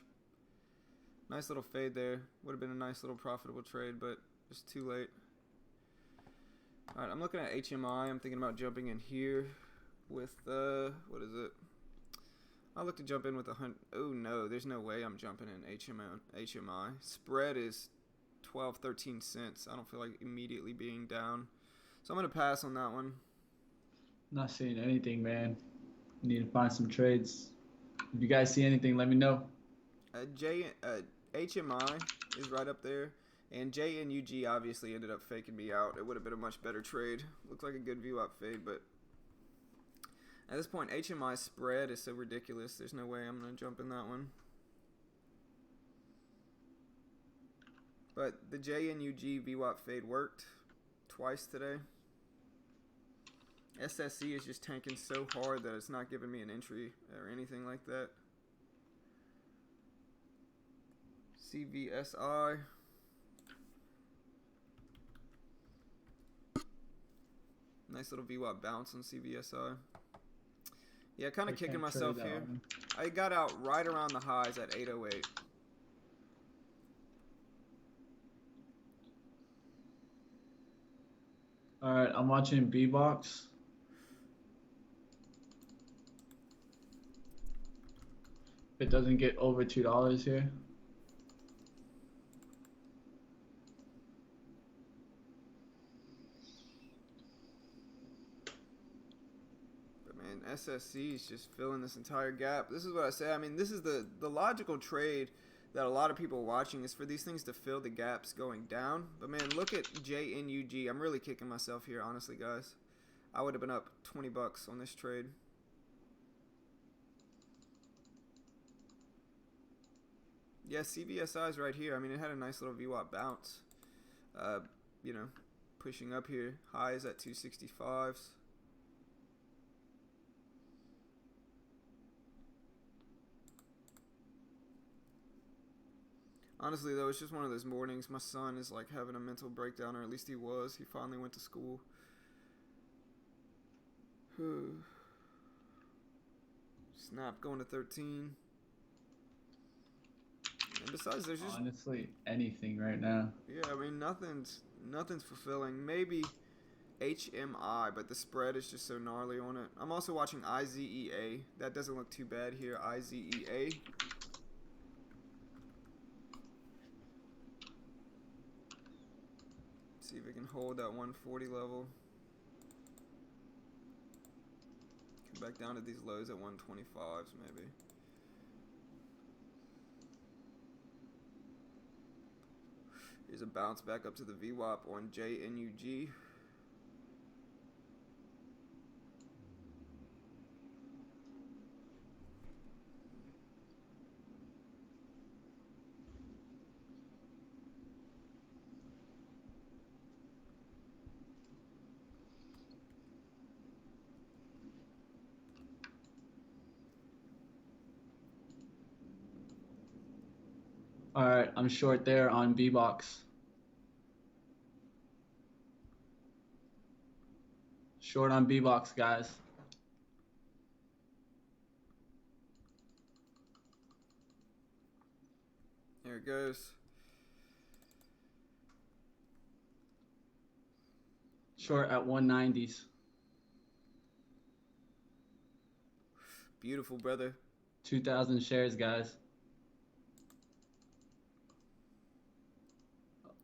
Nice little fade there. Would have been a nice little profitable trade, but it's too late. Alright, I'm looking at HMI. I'm thinking about jumping in here with, what is it? I'll look to jump in with 100. Oh, no, there's no way I'm jumping in HMI. Spread is 12, 13 cents. I don't feel like immediately being down. So I'm going to pass on that one. Not seeing anything, man. Need to find some trades. If you guys see anything, let me know. HMI is right up there. And JNUG obviously ended up faking me out. It would have been a much better trade. Looks like a good VWAP fade, but at this point, HMI spread is so ridiculous. There's no way I'm going to jump in that one. But the JNUG VWAP fade worked twice today. SSC is just tanking so hard that it's not giving me an entry or anything like that. CVSI. Nice little VWAP bounce on CVSI. Yeah, kind of kicking myself here. I got out right around the highs at 808. Alright, I'm watching B-Box. If it doesn't get over $2 here. SSC is just filling this entire gap. This is what I say. I mean, this is the logical trade that a lot of people watching is for these things to fill the gaps going down. But, man, look at JNUG. I'm really kicking myself here, honestly, guys. I would have been up 20 bucks on this trade. Yeah, CVSI is right here. I mean, it had a nice little VWAP bounce. You know, pushing up here. Highs at 265s. Honestly, though, it's just one of those mornings. My son is like having a mental breakdown, or at least he was. He finally went to school. Snap going to 13. And besides, there's just Honestly, anything right now. yeah. I mean, nothing's fulfilling. Maybe HMI, but the spread is just so gnarly on it. I'm also watching IZEA. That doesn't look too bad here. IZEA. See if it can hold that 140 level. Come back down to these lows at 125s maybe. Here's a bounce back up to the VWAP on JNUG. All right, I'm short there on B-Box. Short on B-Box, guys. There it goes. Short at 190s. Beautiful, brother. 2,000 shares, guys.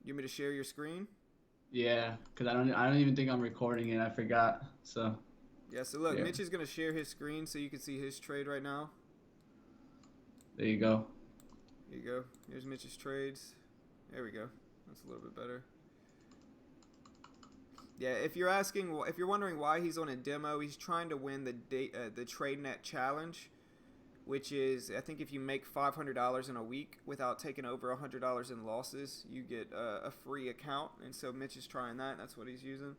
You want me to share your screen? Yeah, because I don't even think I'm recording it. I forgot. So Yeah, so look, yeah. Mitch is going to share his screen so you can see his trade right now. There you go. Here you go. Here's Mitch's trades. There we go. That's a little bit better. Yeah, if you're wondering why he's on a demo, he's trying to win the TradeNet challenge, which is, I think if you make $500 in a week without taking over $100 in losses, you get a free account. And so Mitch is trying that. That's what he's using.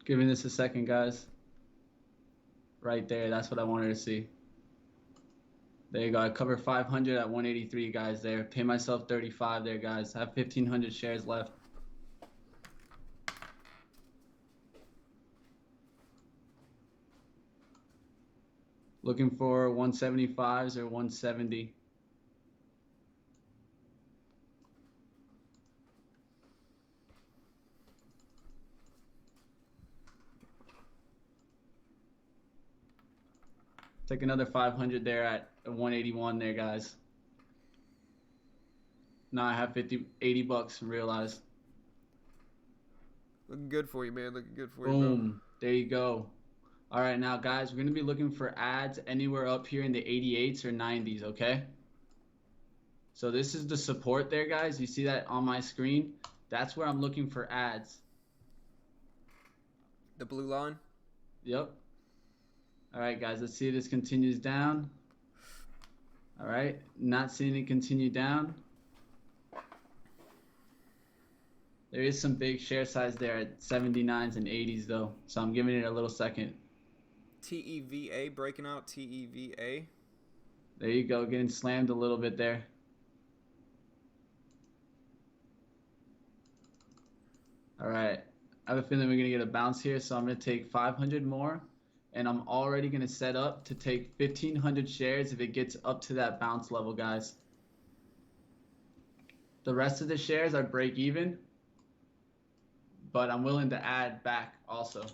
Giving this a second, guys. Right there. That's what I wanted to see. There you go. I covered 500 at 183, guys. There. Pay myself 35 there, guys. I have 1,500 shares left. Looking for 175s or 170. Take another 500 there at 181 there, guys. Now I have 80 bucks realized. Looking good for you, man. Looking good for you, Boom. bro. There you go. All right, now, guys, we're going to be looking for ads anywhere up here in the 88s or 90s, okay? So this is the support there, guys. You see that on my screen? That's where I'm looking for ads. The blue line? Yep. All right, guys, let's see if this continues down. All right, not seeing it continue down. There is some big share size there at 79s and 80s, though, so I'm giving it a little second. TEVA breaking out. TEVA. There you go, getting slammed a little bit there. All right, I have a feeling we're going to get a bounce here, so I'm going to take 500 more, and I'm already going to set up to take 1,500 shares if it gets up to that bounce level, guys. The rest of the shares are break even, but I'm willing to add back also.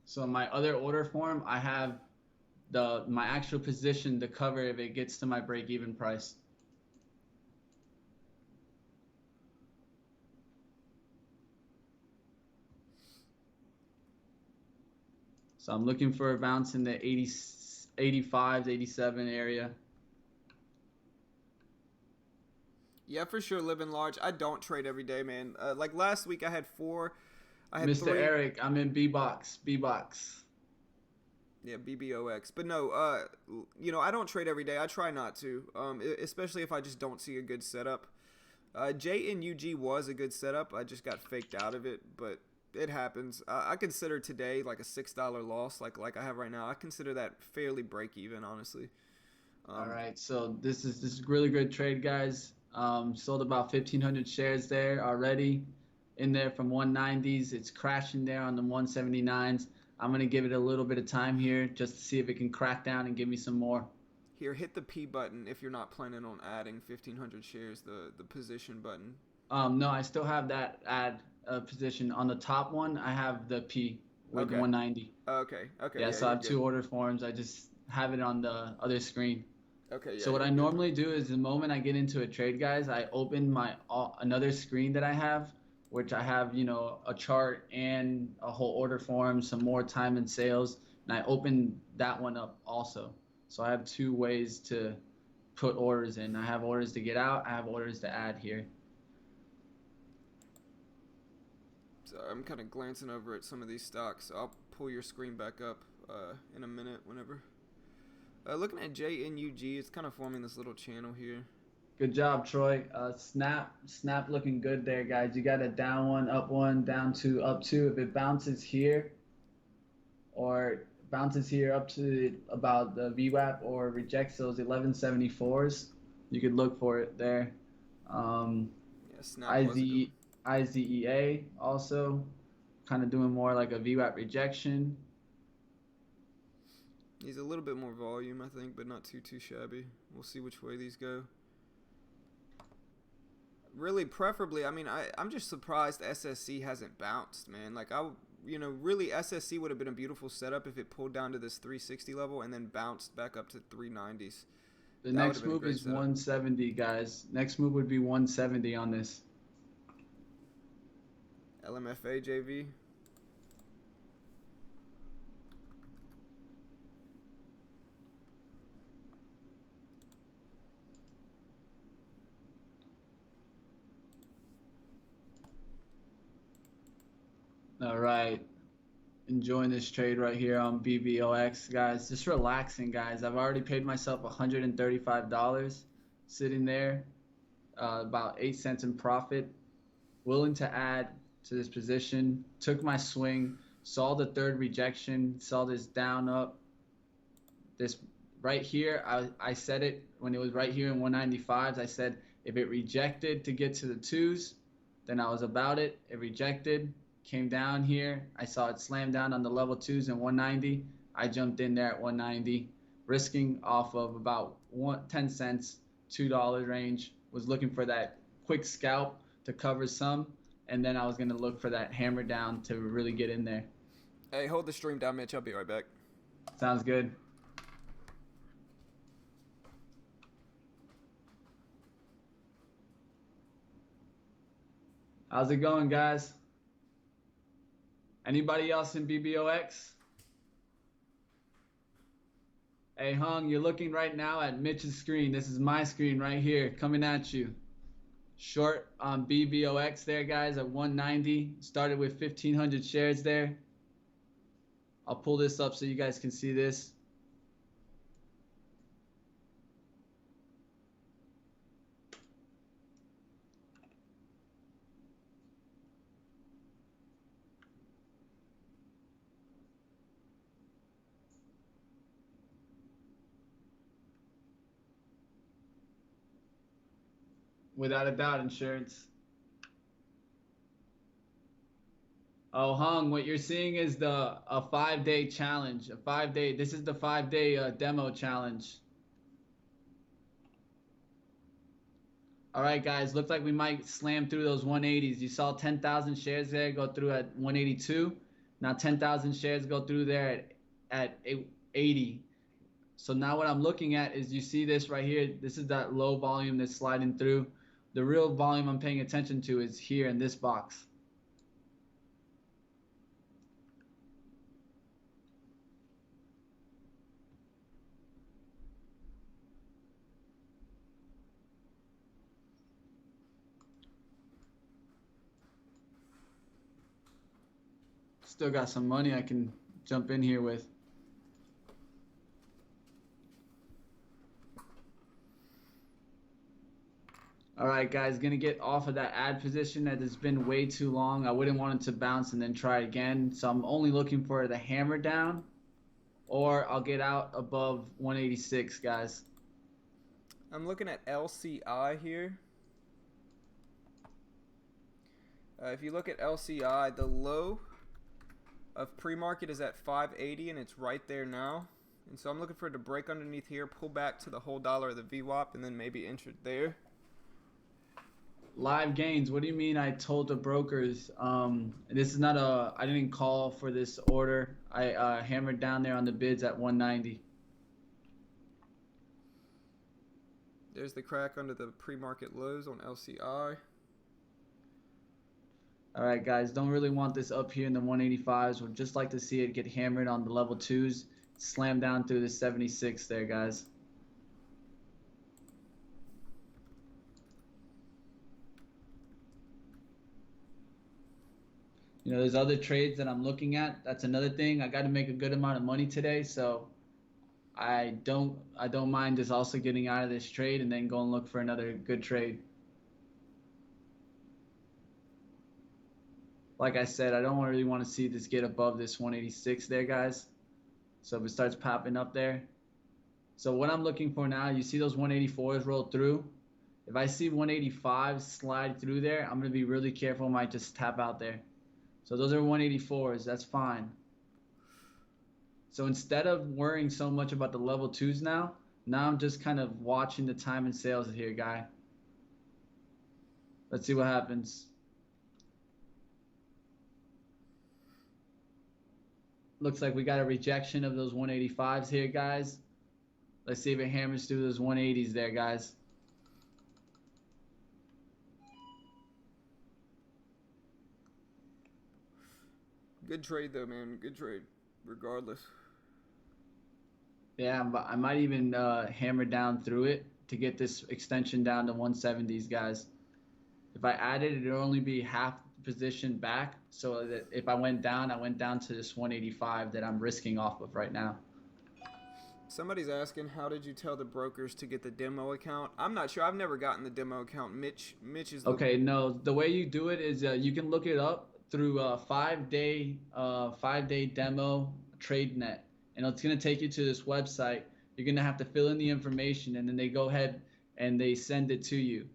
So in my other order form, I have my actual position to cover if it gets to my break even price. So I'm looking for a bounce in the 80s, 85s, 87 area. Yeah, for sure. Living large. I don't trade every day, man. Like last week, I had four. I had Mr. three. Eric, I'm in B box. B box. Yeah, BBOX. But no, I don't trade every day. I try not to. Especially if I just don't see a good setup. JNUG was a good setup. I just got faked out of it, but it happens. I consider today like a $6 loss, like I have right now. I consider that fairly break even, honestly. All Um, right, so this is really good trade, guys. Sold about 1,500 shares there already. In there from 190s, it's crashing there on the 179s. I'm gonna give it a little bit of time here just to see if it can crack down and give me some more. Here, hit the P button if you're not planning on adding 1,500 shares. The position button. No, I still have that add position on the top one. I have the P with Okay. 190. Okay. Yeah, Yeah, so I you're have good. two order forms. I just have it on the other screen. Okay. Yeah, So what you're I good. normally do is the moment I get into a trade, guys, I open my another screen that I have, which I have, a chart and a whole order form, some more time and sales, and I open that one up also. So I have two ways to put orders in. I have orders to get out. I have orders to add here. So I'm kind of glancing over at some of these stocks. I'll pull your screen back up in a minute, whenever. Looking at JNUG, it's kind of forming this little channel here. Good job, Troy. Snap looking good there, guys. You got a down one, down two, up two. If it bounces here, or bounces here up to about the VWAP or rejects those 1174s, you could look for it there. Um, Yeah, Snap was a good IZ, one. IZEA also kind of doing more like a VWAP rejection. He's a little bit more volume, I think, but not too shabby. We'll see which way these go. Really, preferably, I mean, I'm just surprised SSC hasn't bounced, man. Like, really, SSC would have been a beautiful setup if it pulled down to this 360 level and then bounced back up to 390s. The That would have next been a move great is setup. 170, guys. Next move would be 170 on this. LMFA JV. All right. Enjoying this trade right here on BBOX, guys. Just relaxing, guys. I've already paid myself $135 sitting there, about 8 cents in profit. Willing to add to this position. Took my swing, saw the third rejection, saw this down up. This right here, I said it when it was right here in 195s. I said if it rejected to get to the twos, then I was about it. It rejected, came down here. I saw it slam down on the level twos in 190. I jumped in there at 190, risking off of about 10 cents, $2 range. Was looking for that quick scalp to cover some, and then I was going to look for that hammer down to really get in there. Hey, hold the stream down, Mitch. I'll be right back. Sounds good. How's it going, guys? Anybody else in BBOX? Hey, Hung, you're looking right now at Mitch's screen. This is my screen right here coming at you. Short on BBOX there, guys, at 190. Started with 1,500 shares there. I'll pull this up so you guys can see this. Without a doubt, insurance. Oh, Hung, what you're seeing is a 5-day challenge. A 5-day. This is the 5-day demo challenge. All right, guys. Looks like we might slam through those 180s. You saw 10,000 shares there go through at 182. Now 10,000 shares go through there at 80. So now what I'm looking at is you see this right here. This is that low volume that's sliding through. The real volume I'm paying attention to is here in this box. Still got some money I can jump in here with. All right, guys, gonna get off of that ad position that has been way too long. I wouldn't want it to bounce and then try again. So I'm only looking for the hammer down, or I'll get out above 186, guys. I'm looking at LCI here. If you look at LCI, the low of pre-market is at 580, and it's right there now. And so I'm looking for it to break underneath here, pull back to the whole dollar of the VWAP, and then maybe enter there. Live gains. What do you mean? I told the brokers. This is not a. I didn't call for this order. I hammered down there on the bids at 190. There's the crack under the pre-market lows on LCI. All right, guys. Don't really want this up here in the 185s. Would just like to see it get hammered on the level 2s. Slam down through the 76 there, guys. You know, there's other trades that I'm looking at. That's another thing. I got to make a good amount of money today, so I don't mind just also getting out of this trade and then go and look for another good trade. Like I said, I don't really want to see this get above this 186 there, guys. So if it starts popping up there. So what I'm looking for now, you see those 184s roll through. If I see 185 slide through there, I'm going to be really careful. I might just tap out there. So those are 184s. That's fine. So instead of worrying so much about the level 2s now I'm just kind of watching the time and sales here, guy. Let's see what happens. Looks like we got a rejection of those 185s here, guys. Let's see if it hammers through those 180s there, guys. Good trade, though, man. Good trade, regardless. Yeah, but I might even hammer down through it to get this extension down to 170s, guys. If I added it, it'd only be half the position back. So that if I went down, I went down to this 185 that I'm risking off of right now. Somebody's asking, how did you tell the brokers to get the demo account? I'm not sure. I've never gotten the demo account. Mitch is the... Okay, no. The way you do it is you can look it up through 5-day demo TradeNet, and it's gonna take you to this website. You're gonna have to fill in the information, and then they go ahead and they send it to you.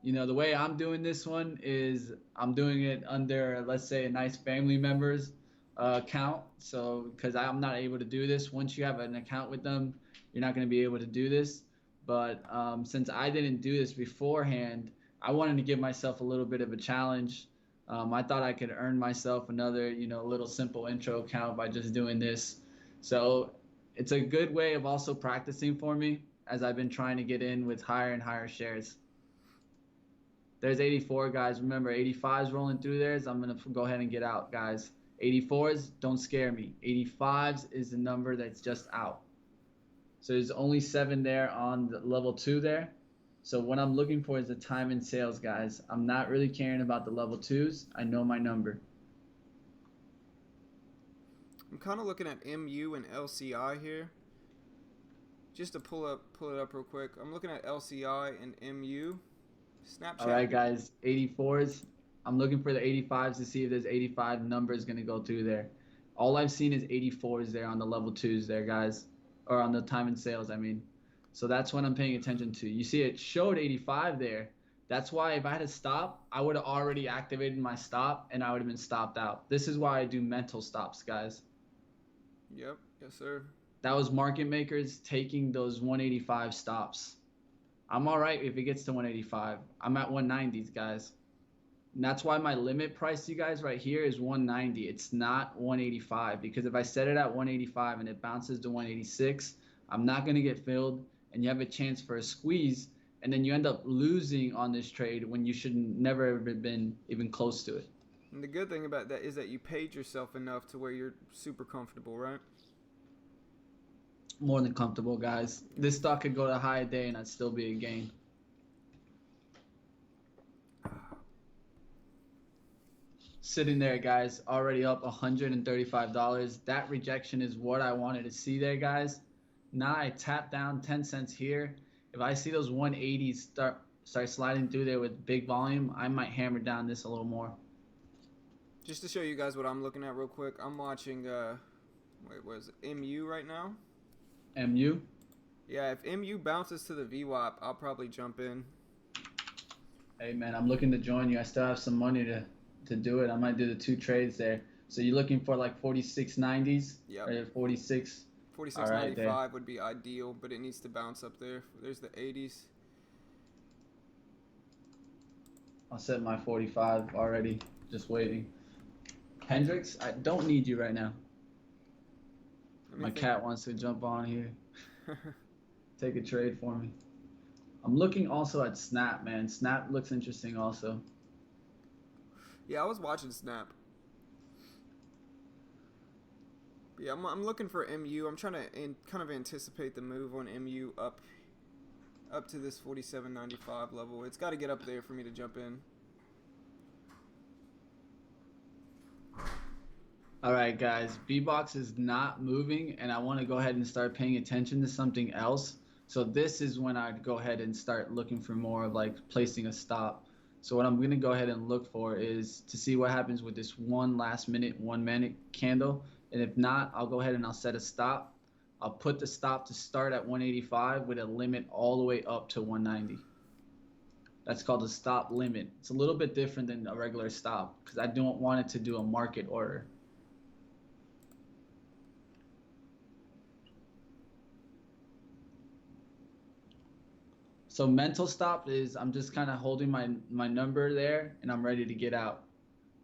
You know, the way I'm doing this one is I'm doing it under, let's say, a nice family member's account. So because I'm not able to do this, once you have an account with them, you're not going to be able to do this. But since I didn't do this beforehand, I wanted to give myself a little bit of a challenge. I thought I could earn myself another, little simple intro account by just doing this. So it's a good way of also practicing for me as I've been trying to get in with higher and higher shares. There's 84, guys. Remember, 85's rolling through there. So I'm going to go ahead and get out, guys. 84s, don't scare me. 85s is the number that's just out. So there's only 7 there on the level 2 there. So what I'm looking for is the time and sales, guys. I'm not really caring about the level 2s. I know my number. I'm kind of looking at MU and LCI here. Just to pull it up real quick. I'm looking at LCI and MU. Snapchat. All right, guys. 84s. I'm looking for the 85s to see if there's 85 numbers going to go through there. All I've seen is 84s there on the level 2s there, guys. Or on the time and sales, I mean. So that's what I'm paying attention to. You see it showed 85 there. That's why if I had to stop, I would have already activated my stop and I would have been stopped out. This is why I do mental stops, guys. Yep. Yes, sir. That was market makers taking those 185 stops. I'm all right if it gets to 185. I'm at 190s, guys. And that's why my limit price, you guys, right here is 190. It's not 185, because if I set it at 185 and it bounces to 186, I'm not going to get filled, and you have a chance for a squeeze, and then you end up losing on this trade when you should never have been even close to it. And the good thing about that is that you paid yourself enough to where you're super comfortable, right? More than comfortable, guys. This stock could go to a high day and I'd still be a gain. sitting there, guys, already up $135. That rejection is what I wanted to see there, guys. Now I tap down 10 cents here. If I see those 180s start sliding through there with big volume, I might hammer down this a little more. Just to show you guys what I'm looking at real quick, I'm watching, wait, what is it, MU right now? MU? Yeah, if MU bounces to the VWAP, I'll probably jump in. Hey, man, I'm looking to join you. I still have some money to do it. I might do the 2 trades there. So you're looking for like 46.90s? Yep. Or 46? 46.95 right, would be ideal, but it needs to bounce up there. There's the 80s. I'll set my 45 already. Just waiting. Hendrix, I don't need you right now. My cat wants to jump on here. Take a trade for me. I'm looking also at Snap, man. Snap looks interesting also. Yeah, I was watching Snap. Yeah, I'm looking for MU. I'm trying to kind of anticipate the move on MU up to this 47.95 level. It's got to get up there for me to jump in. All right, guys. B-Box is not moving, and I want to go ahead and start paying attention to something else. So this is when I'd go ahead and start looking for more of like placing a stop. So what I'm going to go ahead and look for is to see what happens with this one last minute, 1 minute candle. And if not, I'll go ahead and I'll set a stop. I'll put the stop to start at 185 with a limit all the way up to 190. That's called a stop limit. It's a little bit different than a regular stop because I don't want it to do a market order. So mental stop is I'm just kind of holding my number there and I'm ready to get out.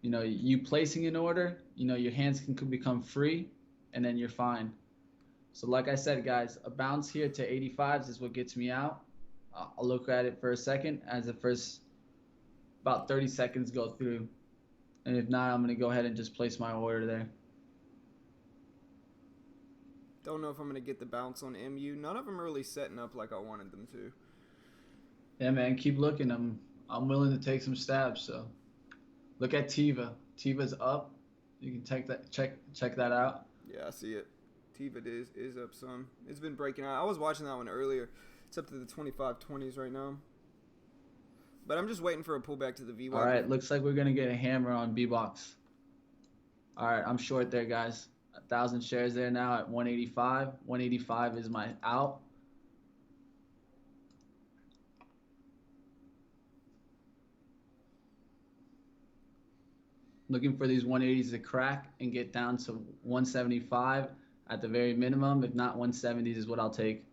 You know, you placing an order, you know, your hands can become free and then you're fine. So like I said, guys, a bounce here to 85s is what gets me out. I'll look at it for a second as the first about 30 seconds go through. And if not, I'm going to go ahead and just place my order there. Don't know if I'm going to get the bounce on MU. None of them are really setting up like I wanted them to. Yeah, man, keep looking. I'm willing to take some stabs. So look at Tiva. Tiva's up. You can check that out. Yeah, I see it. Tiva is up some. It's been breaking out. I was watching that one earlier. It's up to the 25.20s right now. But I'm just waiting for a pullback to the VWAP. All right, looks like we're going to get a hammer on B-Box. All right, I'm short there, guys. 1,000 shares there now at 185. 185 is my out. Looking for these 180s to crack and get down to 175 at the very minimum. If not, 170s is what I'll take.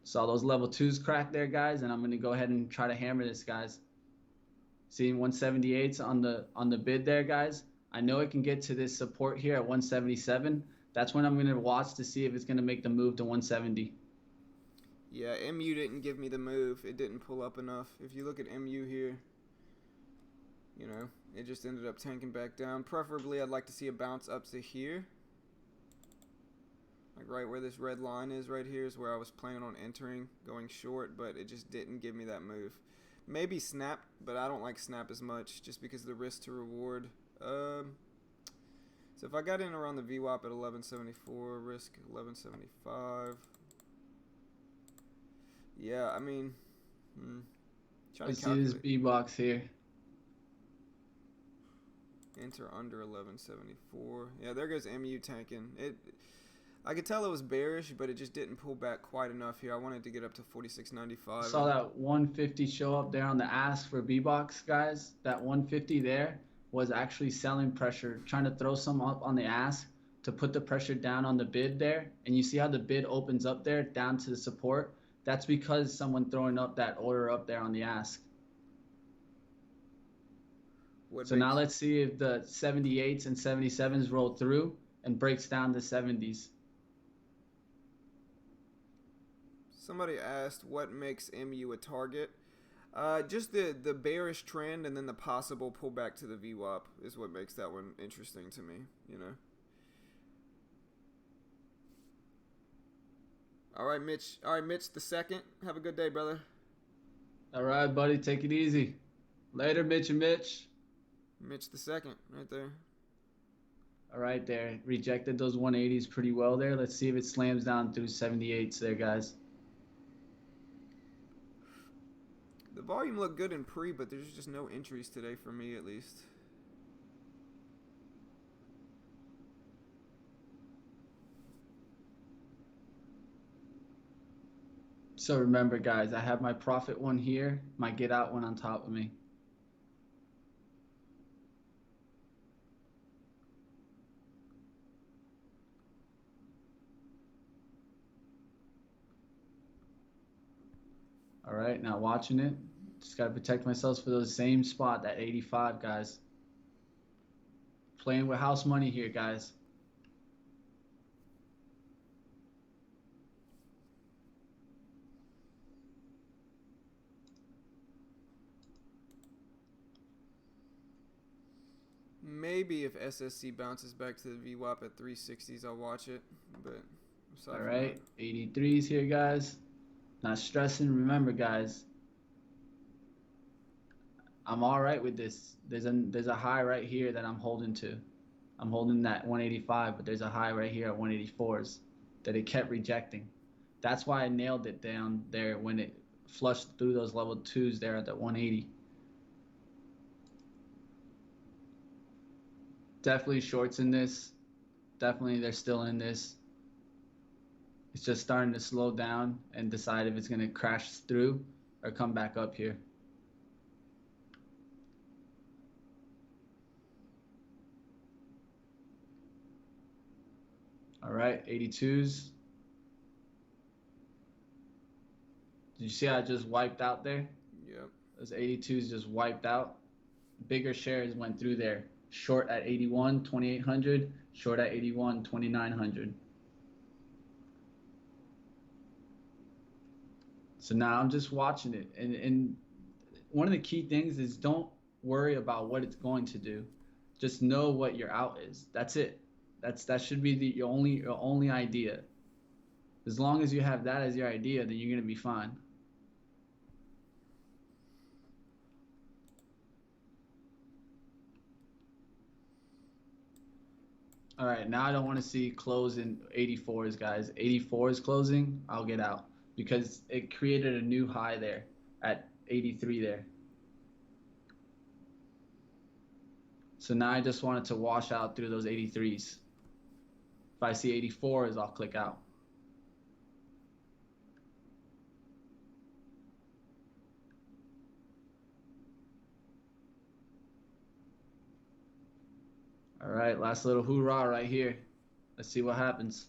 Saw those level 2s crack there, guys, and I'm going to go ahead and try to hammer this, guys. Seeing 178s on the bid there, guys. I know it can get to this support here at 177. That's when I'm going to watch to see if it's going to make the move to 170. Yeah, MU didn't give me the move. It didn't pull up enough. If you look at MU here, you know, it just ended up tanking back down. Preferably, I'd like to see a bounce up to here. Like right where this red line is right here is where I was planning on entering, going short, but it just didn't give me that move. Maybe Snap, but I don't like Snap as much just because of the risk to reward. So if I got in around the VWAP at 1174, risk 1175. Yeah, I mean, Let's see this B-Box here. Enter under 1174. Yeah, there goes MU tanking. I could tell it was bearish, but it just didn't pull back quite enough here. I wanted to get up to 46.95. Saw that 150 show up there on the ask for B-Box, guys. That 150 there was actually selling pressure, trying to throw some up on the ask to put the pressure down on the bid there. And you see how the bid opens up there down to the support? That's because someone throwing up that order up there on the ask. So now let's see if the 78s and 77s roll through and breaks down the 70s. Somebody asked what makes MU a target. Just the bearish trend and then the possible pullback to the VWAP is what makes that one interesting to me, you know. All right, Mitch. All right, Mitch the second. Have a good day, brother. All right, buddy. Take it easy. Later, Mitch and Mitch. Mitch the second, right there. All right, there. Rejected those 180s pretty well there. Let's see if it slams down through 78s there, guys. The volume looked good in pre, but there's just no entries today for me, at least. So remember, guys, I have my profit one here, my get out one on top of me. All right, now watching it. Just got to protect myself for those same spot, that 85, guys. Playing with house money here, guys. Maybe if SSC bounces back to the VWAP at 360s, I'll watch it. But all right, 83s here, guys. Not stressing. Remember, guys, I'm all right with this. There's a high right here that I'm holding to. I'm holding that 185, but there's a high right here at 184s that it kept rejecting. That's why I nailed it down there when it flushed through those level 2s there at that 180. Definitely shorts in this. Definitely they're still in this. It's just starting to slow down and decide if it's going to crash through or come back up here. All right, 82s. Did you see how I just wiped out there? Yep. Those 82s just wiped out. Bigger shares went through there. Short at 81, 2,800. Short at 81, 2,900. So now I'm just watching it. And one of the key things is don't worry about what it's going to do. Just know what your out is. That's it. That should be your only idea. As long as you have that as your idea, then you're going to be fine. All right, now I don't want to see close in 84s, guys. 84s closing, I'll get out because it created a new high there at 83 there. So now I just want it to wash out through those 83s. If I see 84s, I'll click out. All right, last little hoorah right here. Let's see what happens.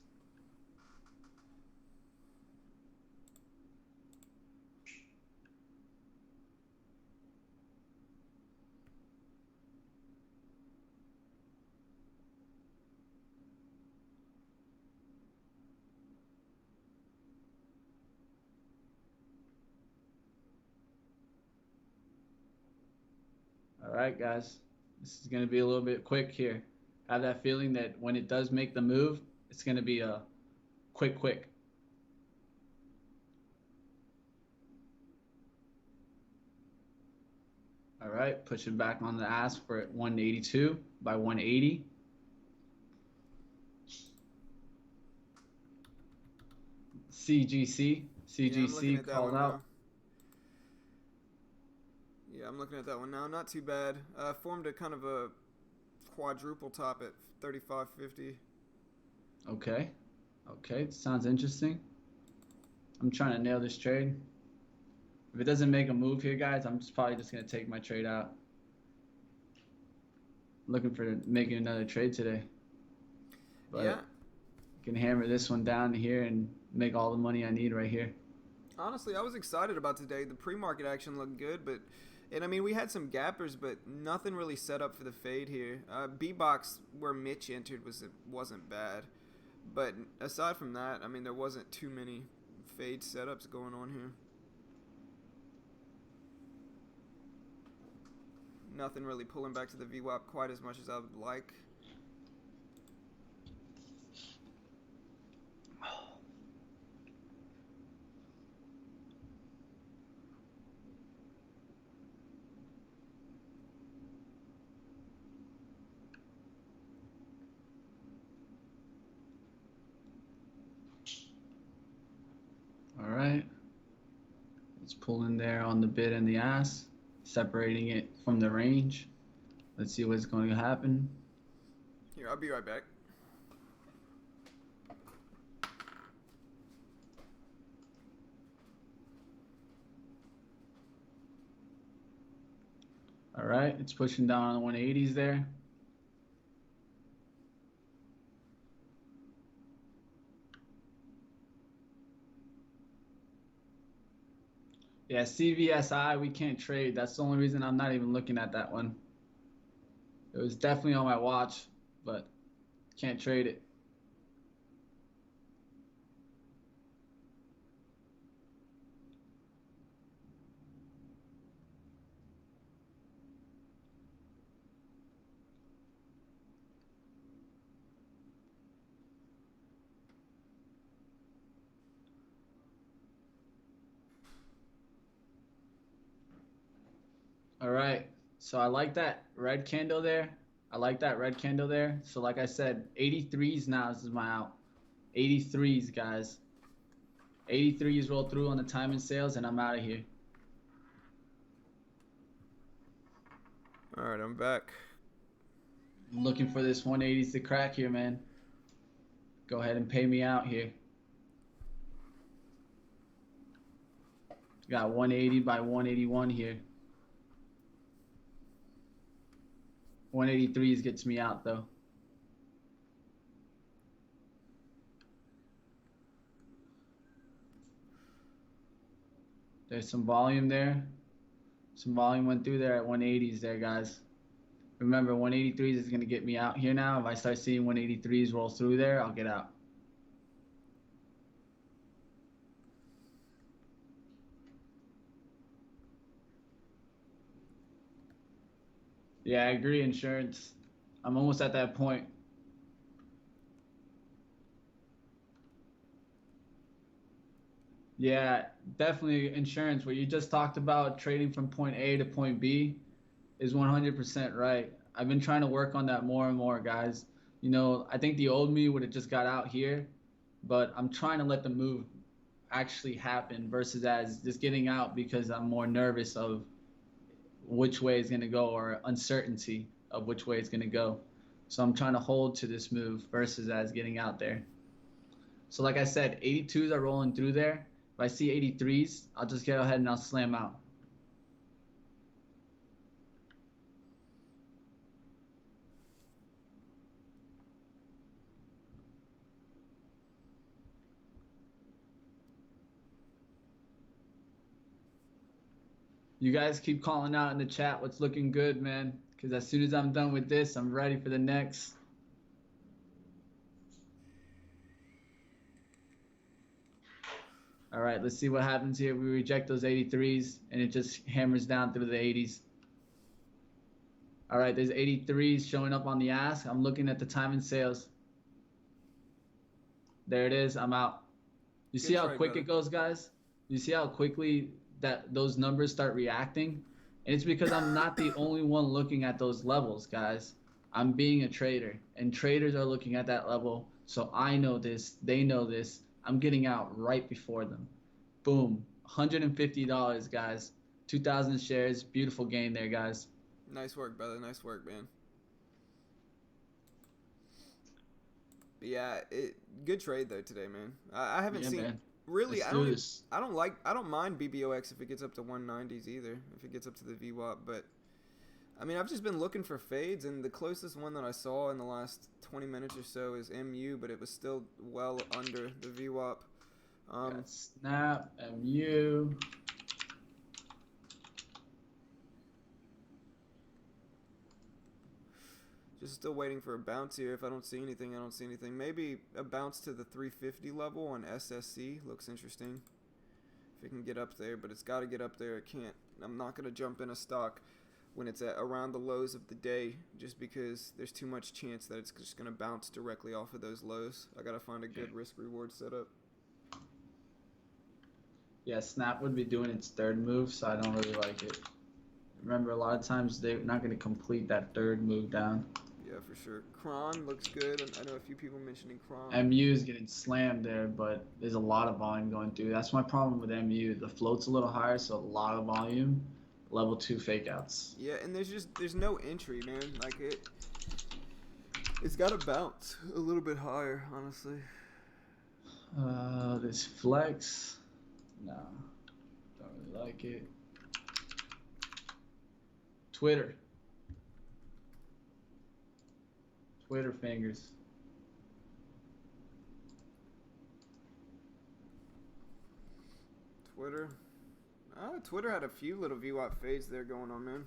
All right, guys. This is going to be a little bit quick here. I have that feeling that when it does make the move, it's going to be a quick. All right, pushing back on the ask for 182 by 180. CGC called out. Yeah, I'm looking at that one now. Not too bad. Formed a kind of a quadruple top at 35.50. Okay, sounds interesting. I'm trying to nail this trade. If it doesn't make a move here, guys, I'm probably just going to take my trade out. Looking for making another trade today. But yeah. Can hammer this one down here and make all the money I need right here. Honestly, I was excited about today. The pre-market action looked good, and I mean, we had some gappers, but nothing really set up for the fade here. B-box where Mitch entered wasn't bad, but aside from that, I mean, there wasn't too many fade setups going on here. Nothing really pulling back to the VWAP quite as much as I would like. It's pulling there on the bid and the ask, separating it from the range. Let's see what's going to happen. Here, I'll be right back. All right, it's pushing down on the 180s there. Yeah, CVSI, we can't trade. That's the only reason I'm not even looking at that one. It was definitely on my watch, but can't trade it. All right, so I like that red candle there. I like that red candle there. So like I said, 83s now. This is my out. 83s, guys. 83s roll through on the time and sales, and I'm out of here. All right, I'm back. I'm looking for this 180s to crack here, man. Go ahead and pay me out here. Got 180 by 181 here. 183s gets me out though. There's some volume there. Some volume went through there at 180s there, guys. Remember, 183s is going to get me out here now. If I start seeing 183s roll through there, I'll get out. Yeah, I agree, insurance. I'm almost at that point. Yeah, definitely insurance. What you just talked about, trading from point A to point B, is 100% right. I've been trying to work on that more and more, guys. You know, I think the old me would have just got out here, but I'm trying to let the move actually happen versus as just getting out because I'm more nervous of which way it's going to go or uncertainty of which way it's going to go. So I'm trying to hold to this move versus as getting out there. So like I said, 82s are rolling through there. If I see 83s, I'll just go ahead and I'll slam out. You guys keep calling out in the chat what's looking good, man. Because as soon as I'm done with this, I'm ready for the next. All right, let's see what happens here. We reject those 83s, and it just hammers down through the 80s. All right, there's 83s showing up on the ask. I'm looking at the time and sales. There it is. I'm out. You see how quick it goes, guys? You see how quickly that those numbers start reacting? And it's because I'm not the only one looking at those levels, guys. I'm being a trader, and traders are looking at that level. So I know this. They know this. I'm getting out right before them. Boom. $150, guys. 2,000 shares. Beautiful gain there, guys. Nice work, brother. Nice work, man. But yeah, good trade though today, man. I haven't seen. Man. Really, Let's I don't mind BBOX if it gets up to 190s either. If it gets up to the VWAP, but I mean, I've just been looking for fades, and the closest one that I saw in the last 20 minutes or so is MU, but it was still well under the VWAP. Snap, MU. Just still waiting for a bounce here. If I don't see anything, I don't see anything. Maybe a bounce to the 350 level on SSC looks interesting. If it can get up there, but it's got to get up there. It can't. I'm not going to jump in a stock when it's at around the lows of the day just because there's too much chance that it's just going to bounce directly off of those lows. I got to find a good risk-reward setup. Yeah, Snap would be doing its third move, so I don't really like it. Remember, a lot of times they're not going to complete that third move down. Yeah, for sure. Kron looks good. I know a few people mentioning Kron. MU is getting slammed there, but there's a lot of volume going through. That's my problem with MU. The float's a little higher, so a lot of volume. Level 2 fake outs. Yeah, and there's no entry, man. Like it's got to bounce a little bit higher, honestly. This flex. No, don't really like it. Twitter fingers. Twitter had a few little VWAP fades there going on, man.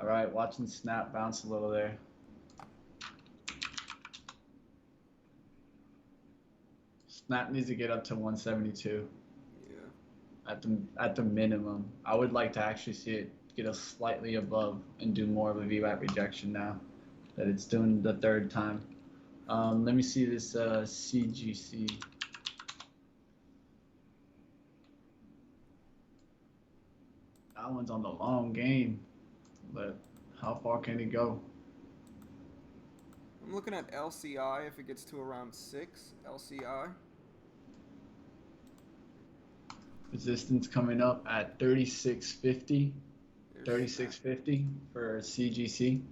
All right, watching Snap bounce a little there. Snap needs to get up to 172. Yeah. At the minimum. I would like to actually see it get us slightly above and do more of a VWAP rejection now that it's doing the third time. Let me see this CGC. That one's on the long game, but how far can it go? I'm looking at LCI if it gets to around 6. LCI. Resistance coming up at 3650. 3650 for CGC.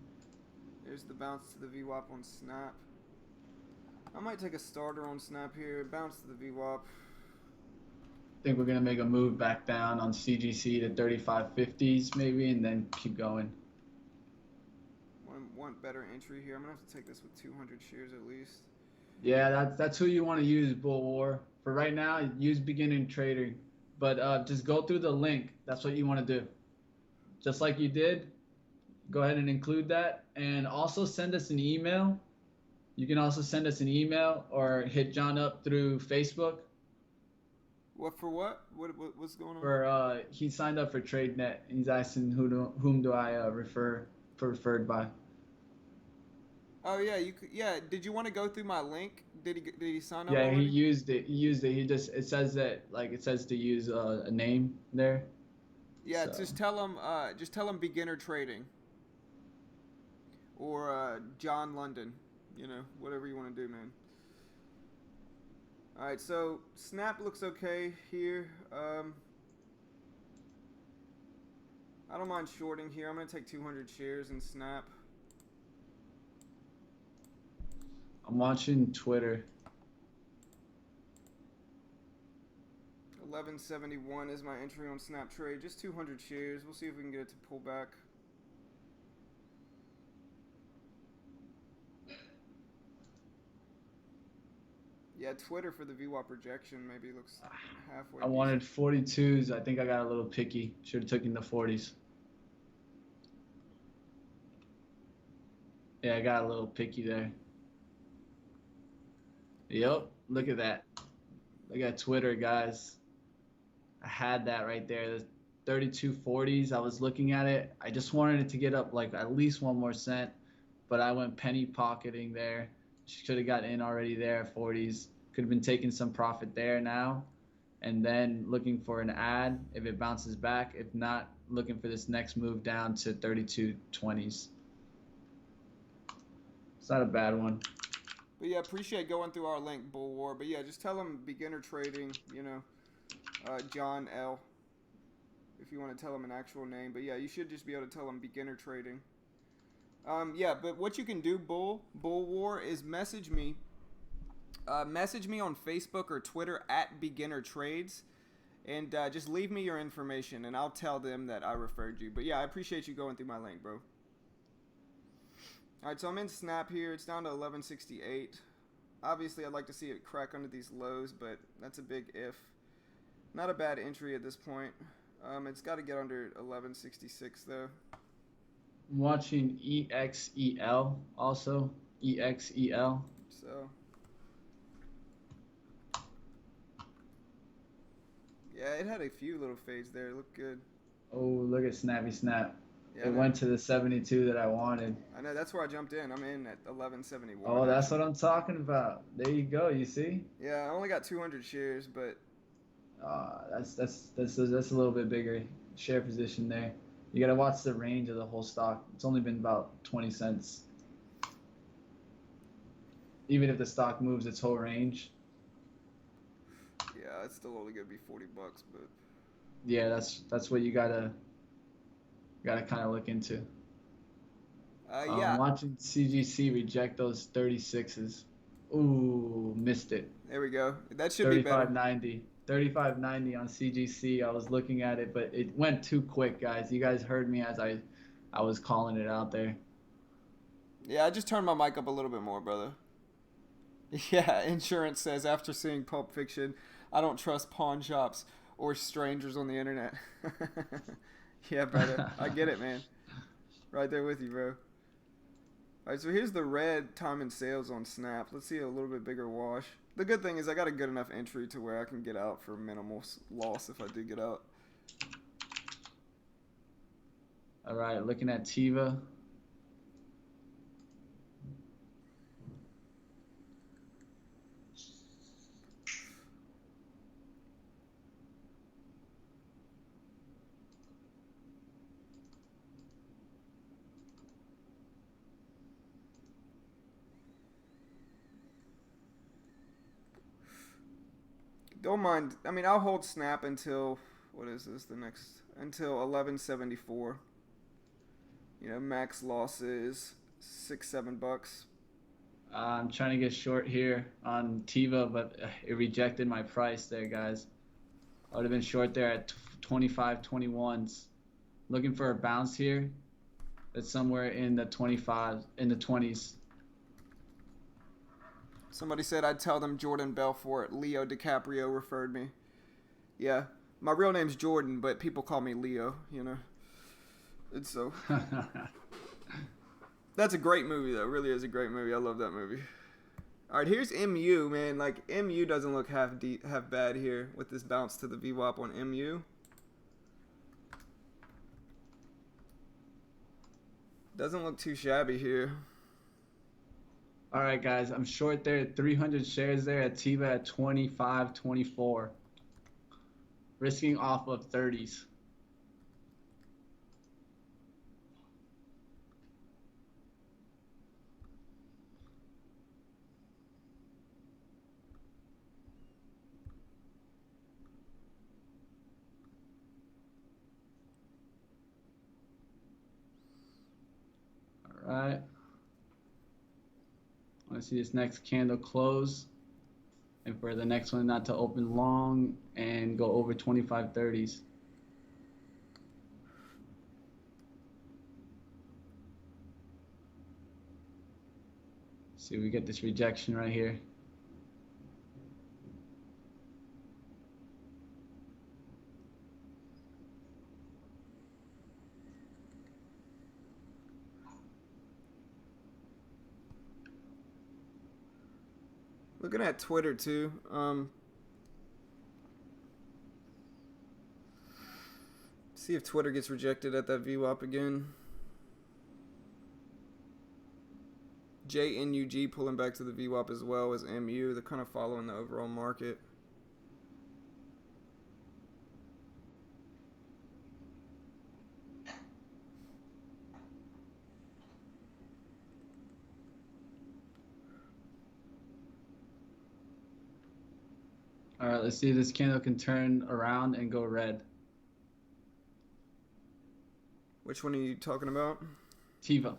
There's the bounce to the VWAP on Snap. I might take a starter on Snap here. Bounce to the VWAP. I think we're going to make a move back down on CGC to 3550s maybe, and then keep going. One better entry here. I'm going to have to take this with 200 shares at least. Yeah, that's who you want to use, Bull War. For right now, use beginning trading. But just go through the link. That's what you want to do. Just like you did, go ahead and include that. And also send us an email. You can also send us an email or hit John up through Facebook. What for what? What's going on? For he signed up for TradeNet. And he's asking whom do I referred by. Oh yeah, you could, yeah. Did you want to go through my link? Did he sign up? Yeah, already? he used it. It says that it says to use a name there. Yeah, So. just tell him beginner trading. Or John London, whatever you want to do, man. All right, so Snap looks okay here. I don't mind shorting here. I'm gonna take 200 shares in Snap. I'm watching Twitter. 1171 is my entry on Snap Trade. Just 200 shares. We'll see if we can get it to pull back. Yeah, Twitter for the VWAP rejection maybe looks halfway. I wanted 42s. I think I got a little picky. Should have taken the 40s. Yeah, I got a little picky there. Yep, look at that. Look at Twitter, guys. I had that right there. The 3240s. I was looking at it. I just wanted it to get up like at least 1 more cent, but I went penny pocketing there. Should have got in already there at 40s. Could have been taking some profit there now, and then looking for an add if it bounces back. If not, looking for this next move down to 3220s. It's not a bad one. But yeah, appreciate going through our link, Bull War. But yeah, just tell them beginner trading, John L. If you want to tell them an actual name. But yeah, you should just be able to tell them beginner trading. Yeah, but what you can do, Bull War, is message me. Message me on Facebook or Twitter at Beginner Trades. And just leave me your information, and I'll tell them that I referred you. But yeah, I appreciate you going through my link, bro. Alright, so I'm in Snap here. It's down to 1168. Obviously, I'd like to see it crack under these lows, but that's a big if. Not a bad entry at this point. It's got to get under 1166, though. I'm watching EXEL also. EXEL. So. Yeah, it had a few little fades there. It looked good. Oh, look at Snappy Snap. Yeah, it went to the 72 that I wanted. I know, that's where I jumped in. I'm in at 1171. Oh, that's what I'm talking about. There you go. You see? Yeah, I only got 200 shares, but that's a little bit bigger share position there. You gotta watch the range of the whole stock. It's only been about 20 cents. Even if the stock moves its whole range. Yeah, it's still only gonna be $40, but Yeah, that's what you gotta kind of look into. yeah. Watching CGC reject those 36s. Ooh, missed it. There we go. That should be better. 35.90. 35.90 on CGC. I was looking at it, but it went too quick, guys. You guys heard me as I was calling it out there. Yeah, I just turned my mic up a little bit more, brother. Yeah, insurance says after seeing Pulp Fiction, I don't trust pawn shops or strangers on the internet. Yeah, brother. I get it, man. Right there with you, bro. All right, so here's the red time and sales on Snap. Let's see a little bit bigger wash. The good thing is I got a good enough entry to where I can get out for minimal loss if I do get out. All right, looking at Tiva. Don't mind. I mean, I'll hold Snap until what is this? The next until 1174. You know, max loss is $6-7. I'm trying to get short here on Tiva, but it rejected my price there, guys. I would have been short there at 25.21s. Looking for a bounce here. That's somewhere in the 25, in the 20s. Somebody said I'd tell them Jordan Belfort. Leo DiCaprio referred me. Yeah, my real name's Jordan, but people call me Leo. You know, it's so. That's a great movie, though. It really is a great movie. I love that movie. All right, here's MU, man. Like, MU doesn't look half bad here with this bounce to the VWAP on MU. Doesn't look too shabby here. All right, guys, I'm short there at 300 shares there at Tiva at 25.24. Risking off of 30s. All right. I want to see this next candle close. And for the next one not to open long and go over 25.30s. See, we get this rejection right here. Looking at Twitter too. See if Twitter gets rejected at that VWAP again. JNUG pulling back to the VWAP as well as MU. They're kind of following the overall market. All right, let's see if this candle can turn around and go red. Which one are you talking about? Tiva.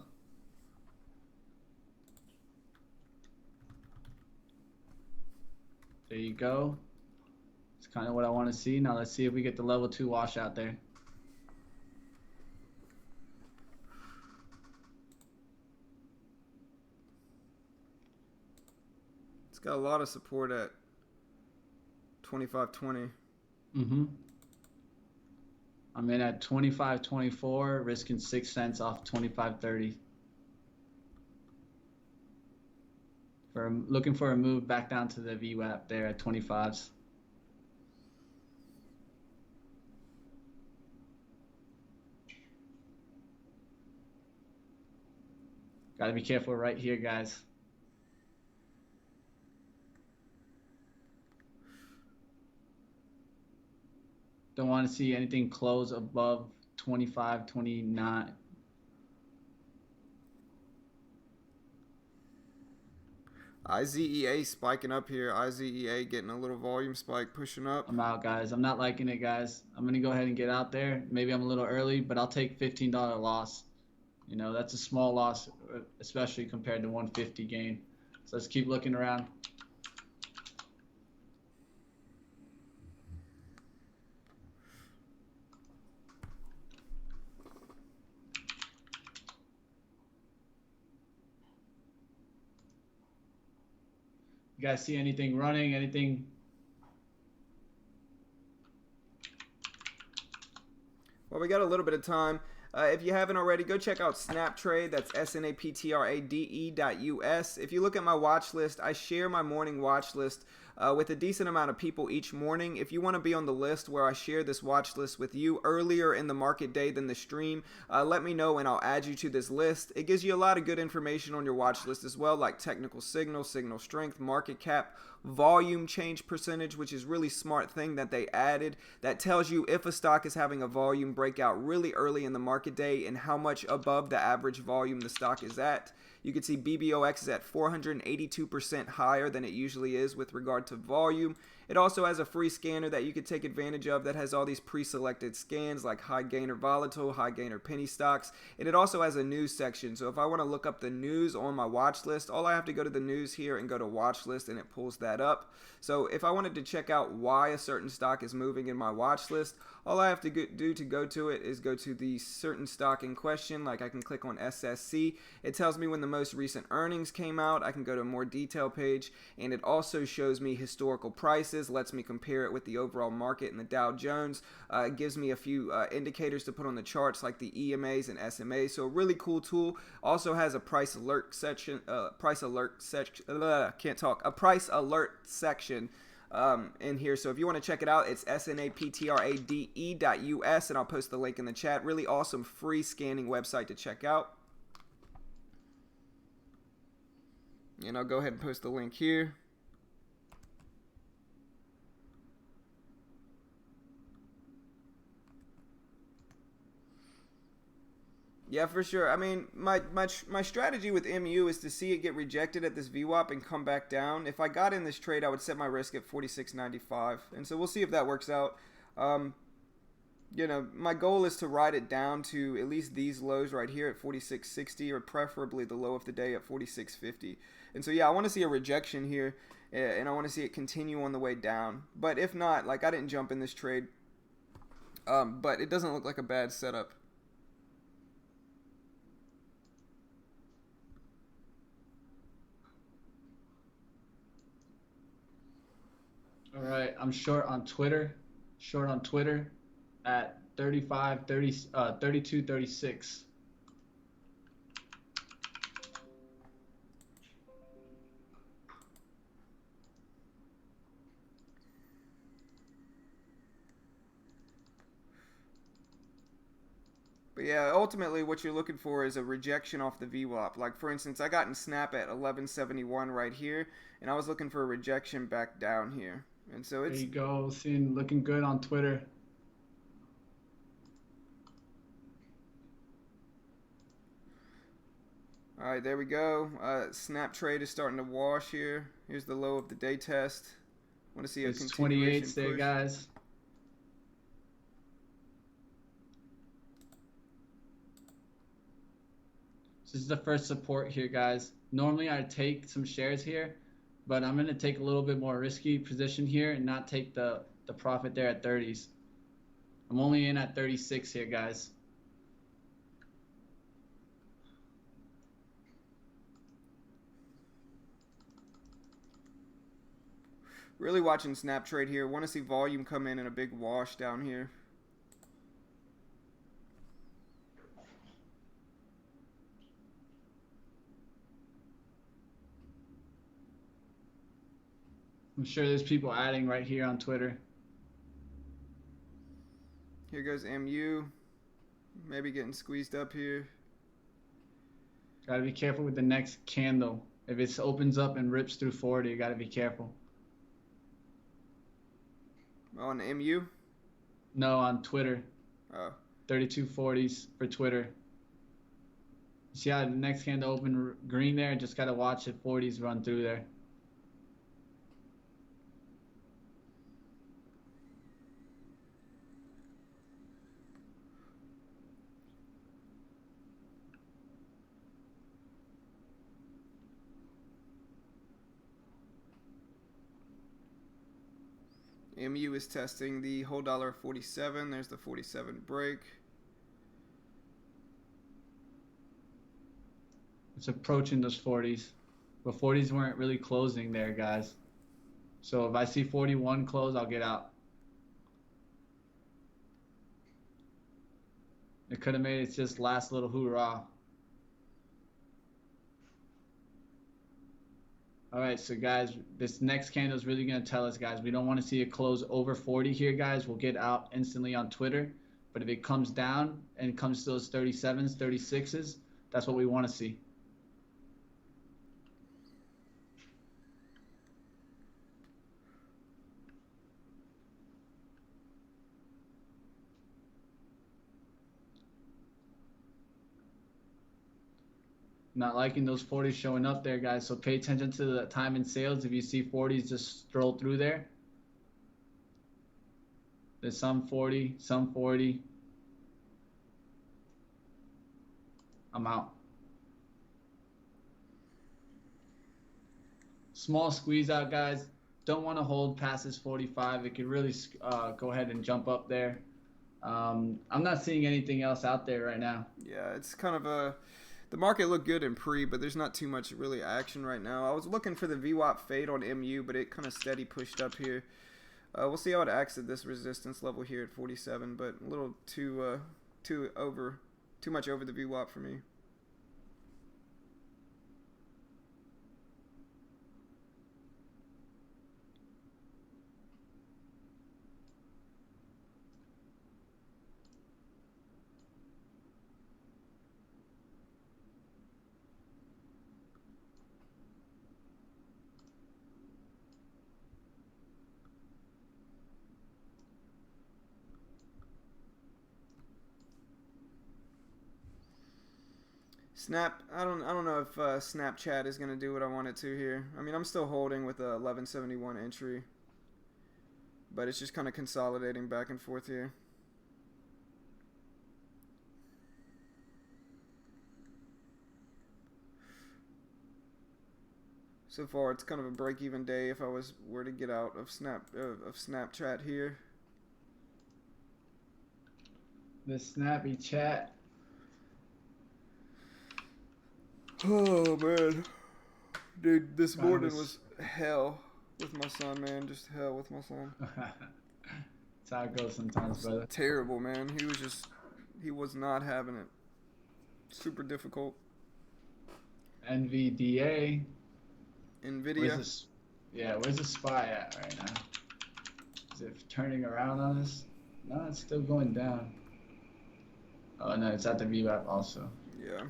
There you go. It's kind of what I want to see. Now let's see if we get the level 2 wash out there. It's got a lot of support at 25.20. Mm-hmm. I'm in at 25.24, risking 6 cents off 25.30. Looking for a move back down to the VWAP there at 25s. Gotta be careful right here, guys. Don't want to see anything close above 25, 29. IZEA spiking up here. IZEA getting a little volume spike, pushing up. I'm out, guys. I'm not liking it, guys. I'm going to go ahead and get out there. Maybe I'm a little early, but I'll take $15 loss. You know, that's a small loss, especially compared to 150 gain. So let's keep looking around. You guys see anything running? Anything? Well, we got a little bit of time. If you haven't already, go check out SnapTrade. That's SNAPTRADE.US. If you look at my watch list, I share my morning watch list with a decent amount of people each morning. If you want to be on the list where I share this watch list with you earlier in the market day than the stream, let me know and I'll add you to this list. It gives you a lot of good information on your watch list as well, like technical signal, signal strength, market cap, volume change percentage, which is really smart thing that they added that tells you if a stock is having a volume breakout really early in the market day and how much above the average volume the stock is at. You can see BBOX is at 482% higher than it usually is with regard to volume. It also has a free scanner that you can take advantage of that has all these pre-selected scans like high gainer volatile, high gainer penny stocks, and it also has a news section. So if I want to look up the news on my watch list, all I have to go to the news here and go to watch list and it pulls that up. So if I wanted to check out why a certain stock is moving in my watch list, all I have to do to go to it is go to the certain stock in question. Like I can click on SSC. It tells me when the most recent earnings came out. I can go to a more detailed page, and it also shows me historical prices, lets me compare it with the overall market and the Dow Jones. It gives me a few indicators to put on the charts like the EMAs and SMAs. So a really cool tool. Also has a price alert section. A price alert section in here. So if you want to check it out, it's SNAPTRADE.US, and I'll post the link in the chat. Really awesome free scanning website to check out. And I'll go ahead and post the link here. Yeah, for sure. I mean, my strategy with MU is to see it get rejected at this VWAP and come back down. If I got in this trade, I would set my risk at 46.95, and so we'll see if that works out. You know, my goal is to ride it down to at least these lows right here at 46.60, or preferably the low of the day at 46.50. And so yeah, I want to see a rejection here, and I want to see it continue on the way down. But if not, like I didn't jump in this trade, but it doesn't look like a bad setup. All right, I'm short on Twitter. Short on Twitter at 32.36. But yeah, ultimately what you're looking for is a rejection off the VWAP. Like for instance, I got in Snap at 1171 right here, and I was looking for a rejection back down here. And so it's, there you go, looking good on Twitter. all right, there we go. Snap trade is starting to wash here. Here's the low of the day test. Want to see a It's continuation 28s there, push. guys. This is the first support here, guys. Normally I'd take some shares here, but I'm going to take a little bit more risky position here and not take the profit there at 30s. I'm only in at 36 here, guys. Really watching Snap trade here. Want to see volume come in and a big wash down here. I'm sure there's people adding right here on Twitter. Here goes MU. Maybe getting squeezed up here. Gotta be careful with the next candle. If it opens up and rips through 40, you gotta be careful. On MU? No, on Twitter. Oh. 32.40s for Twitter. See how the next candle open green there? Just got to watch it 40s run through there. MU is testing the whole dollar 47. There's the 47 break. It's approaching those 40s. But 40s weren't really closing there, guys. So if I see 41 close, I'll get out. It could have made it just last little hoorah. All right, so guys, this next candle is really going to tell us, guys, we don't want to see it close over 40 here, guys. We'll get out instantly on Twitter. But if it comes down and comes to those 37s, 36s, that's what we want to see. Not liking those 40s showing up there, guys. So pay attention to the time in sales. If you see 40s just stroll through there. There's some 40, some 40. I'm out. Small squeeze out, guys. Don't want to hold past this 45. It could really go ahead and jump up there. I'm not seeing anything else out there right now. Yeah, it's kind of a... The market looked good in pre, but there's not too much really action right now. I was looking for the VWAP fade on MU, but it kind of steady pushed up here. We'll see how it acts at this resistance level here at 47, but a little too much over the VWAP for me. Snap, I don't know if Snapchat is going to do what I want it to here. I mean, I'm still holding with a 1171 entry, but it's just kind of consolidating back and forth here. So far, it's kind of a break-even day if I were to get out of Snapchat here. The snappy chat. Oh, man. Dude, this morning was hell with my son, man. Just hell with my son. That's how it goes sometimes, brother. Terrible, man. He was not having it. Super difficult. NVDA. NVIDIA. Where's the SPY at right now? Is it turning around on us? No, it's still going down. Oh, no, it's at the VWAP also. Yeah.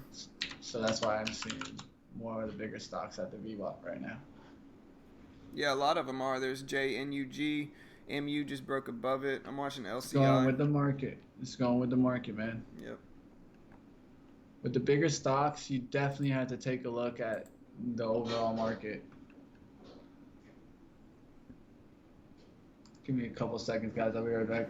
So that's why I'm seeing more of the bigger stocks at the VWAP right now. Yeah, a lot of them are. There's JNUG. MU just broke above it. I'm watching LCI. It's going with the market. It's going with the market, man. Yep. With the bigger stocks, you definitely have to take a look at the overall market. Give me a couple seconds, guys. I'll be right back.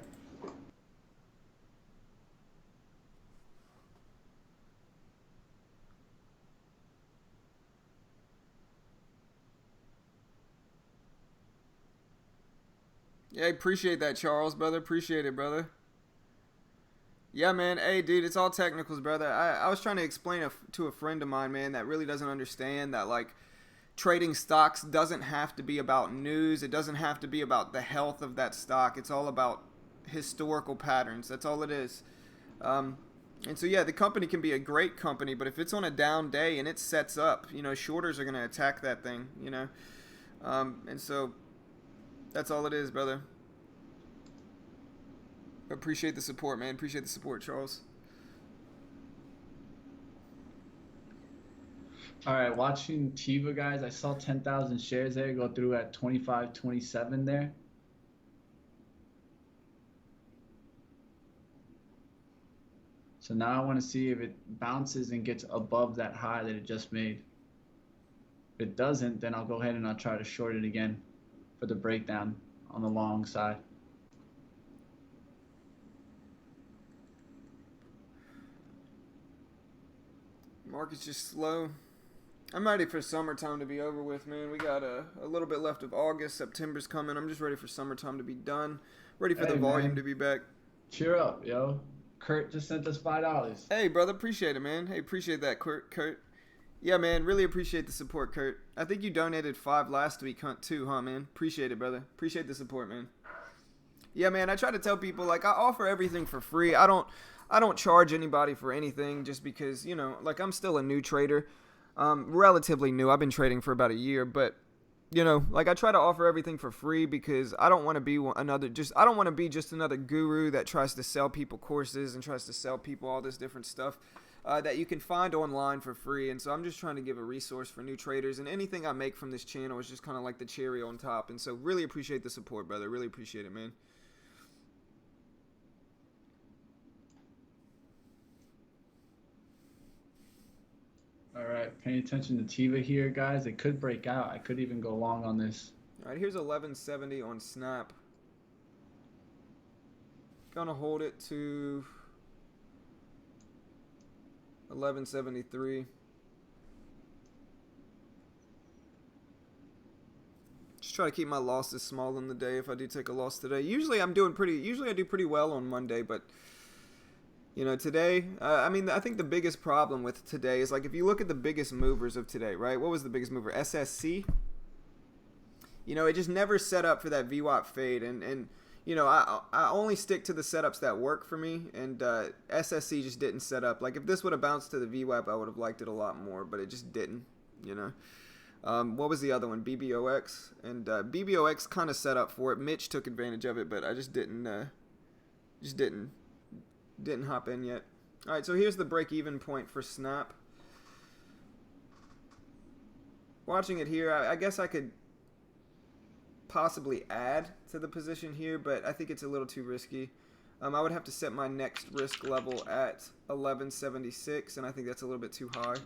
Yeah, appreciate that, Charles, brother. Appreciate it, brother. Yeah, man. Hey, dude, it's all technicals, brother. I was trying to explain to a friend of mine, man, that really doesn't understand that, like, trading stocks doesn't have to be about news. It doesn't have to be about the health of that stock. It's all about historical patterns. That's all it is. And so, yeah, the company can be a great company, but if it's on a down day and it sets up, shorters are going to attack that thing, and so that's all it is, brother. Appreciate the support, man. Appreciate the support, Charles. All right, watching Tiva, guys. I saw 10,000 shares there go through at 25.27 there. So now I want to see if it bounces and gets above that high that it just made. If it doesn't, then I'll go ahead and I'll try to short it again for the breakdown on the long side. Market's just slow. I'm ready for summertime to be over with, man. We got a little bit left of August. September's coming. I'm just ready for summertime to be done. Ready for the volume to be back. Cheer up, yo. Kurt just sent us $5. Hey, brother. Appreciate it, man. Hey, appreciate that, Kurt. Yeah, man. Really appreciate the support, Kurt. I think you donated $5 last week, too, huh, man? Appreciate it, brother. Appreciate the support, man. Yeah, man. I try to tell people, like, I offer everything for free. I don't charge anybody for anything just because, you know, like, I'm still a new trader. Relatively new. I've been trading for about a year, but you know, like I try to offer everything for free because I don't want to be I don't want to be just another guru that tries to sell people courses and tries to sell people all this different stuff that you can find online for free. And so I'm just trying to give a resource for new traders, and anything I make from this channel is just kind of like the cherry on top. And so really appreciate the support, brother. Really appreciate it, man. All right, paying attention to Tiva here, guys. It could break out. I could even go long on this. All right, here's 1170 on Snap. Gonna hold it to 1173. Just try to keep my losses small in the day if I do take a loss today. Usually I do pretty well on Monday, but you know, today, I mean, I think the biggest problem with today is, like, if you look at the biggest movers of today, right? What was the biggest mover? SSC? You know, it just never set up for that VWAP fade. And you know, I only stick to the setups that work for me. And SSC just didn't set up. Like, if this would have bounced to the VWAP, I would have liked it a lot more. But it just didn't, you know. What was the other one? BBOX. And BBOX kind of set up for it. Mitch took advantage of it, but I just didn't hop in yet. All right, so here's the break-even point for Snap. Watching it here, I guess I could possibly add to the position here, but I think it's a little too risky. I would have to set my next risk level at 1176, and I think that's a little bit too high.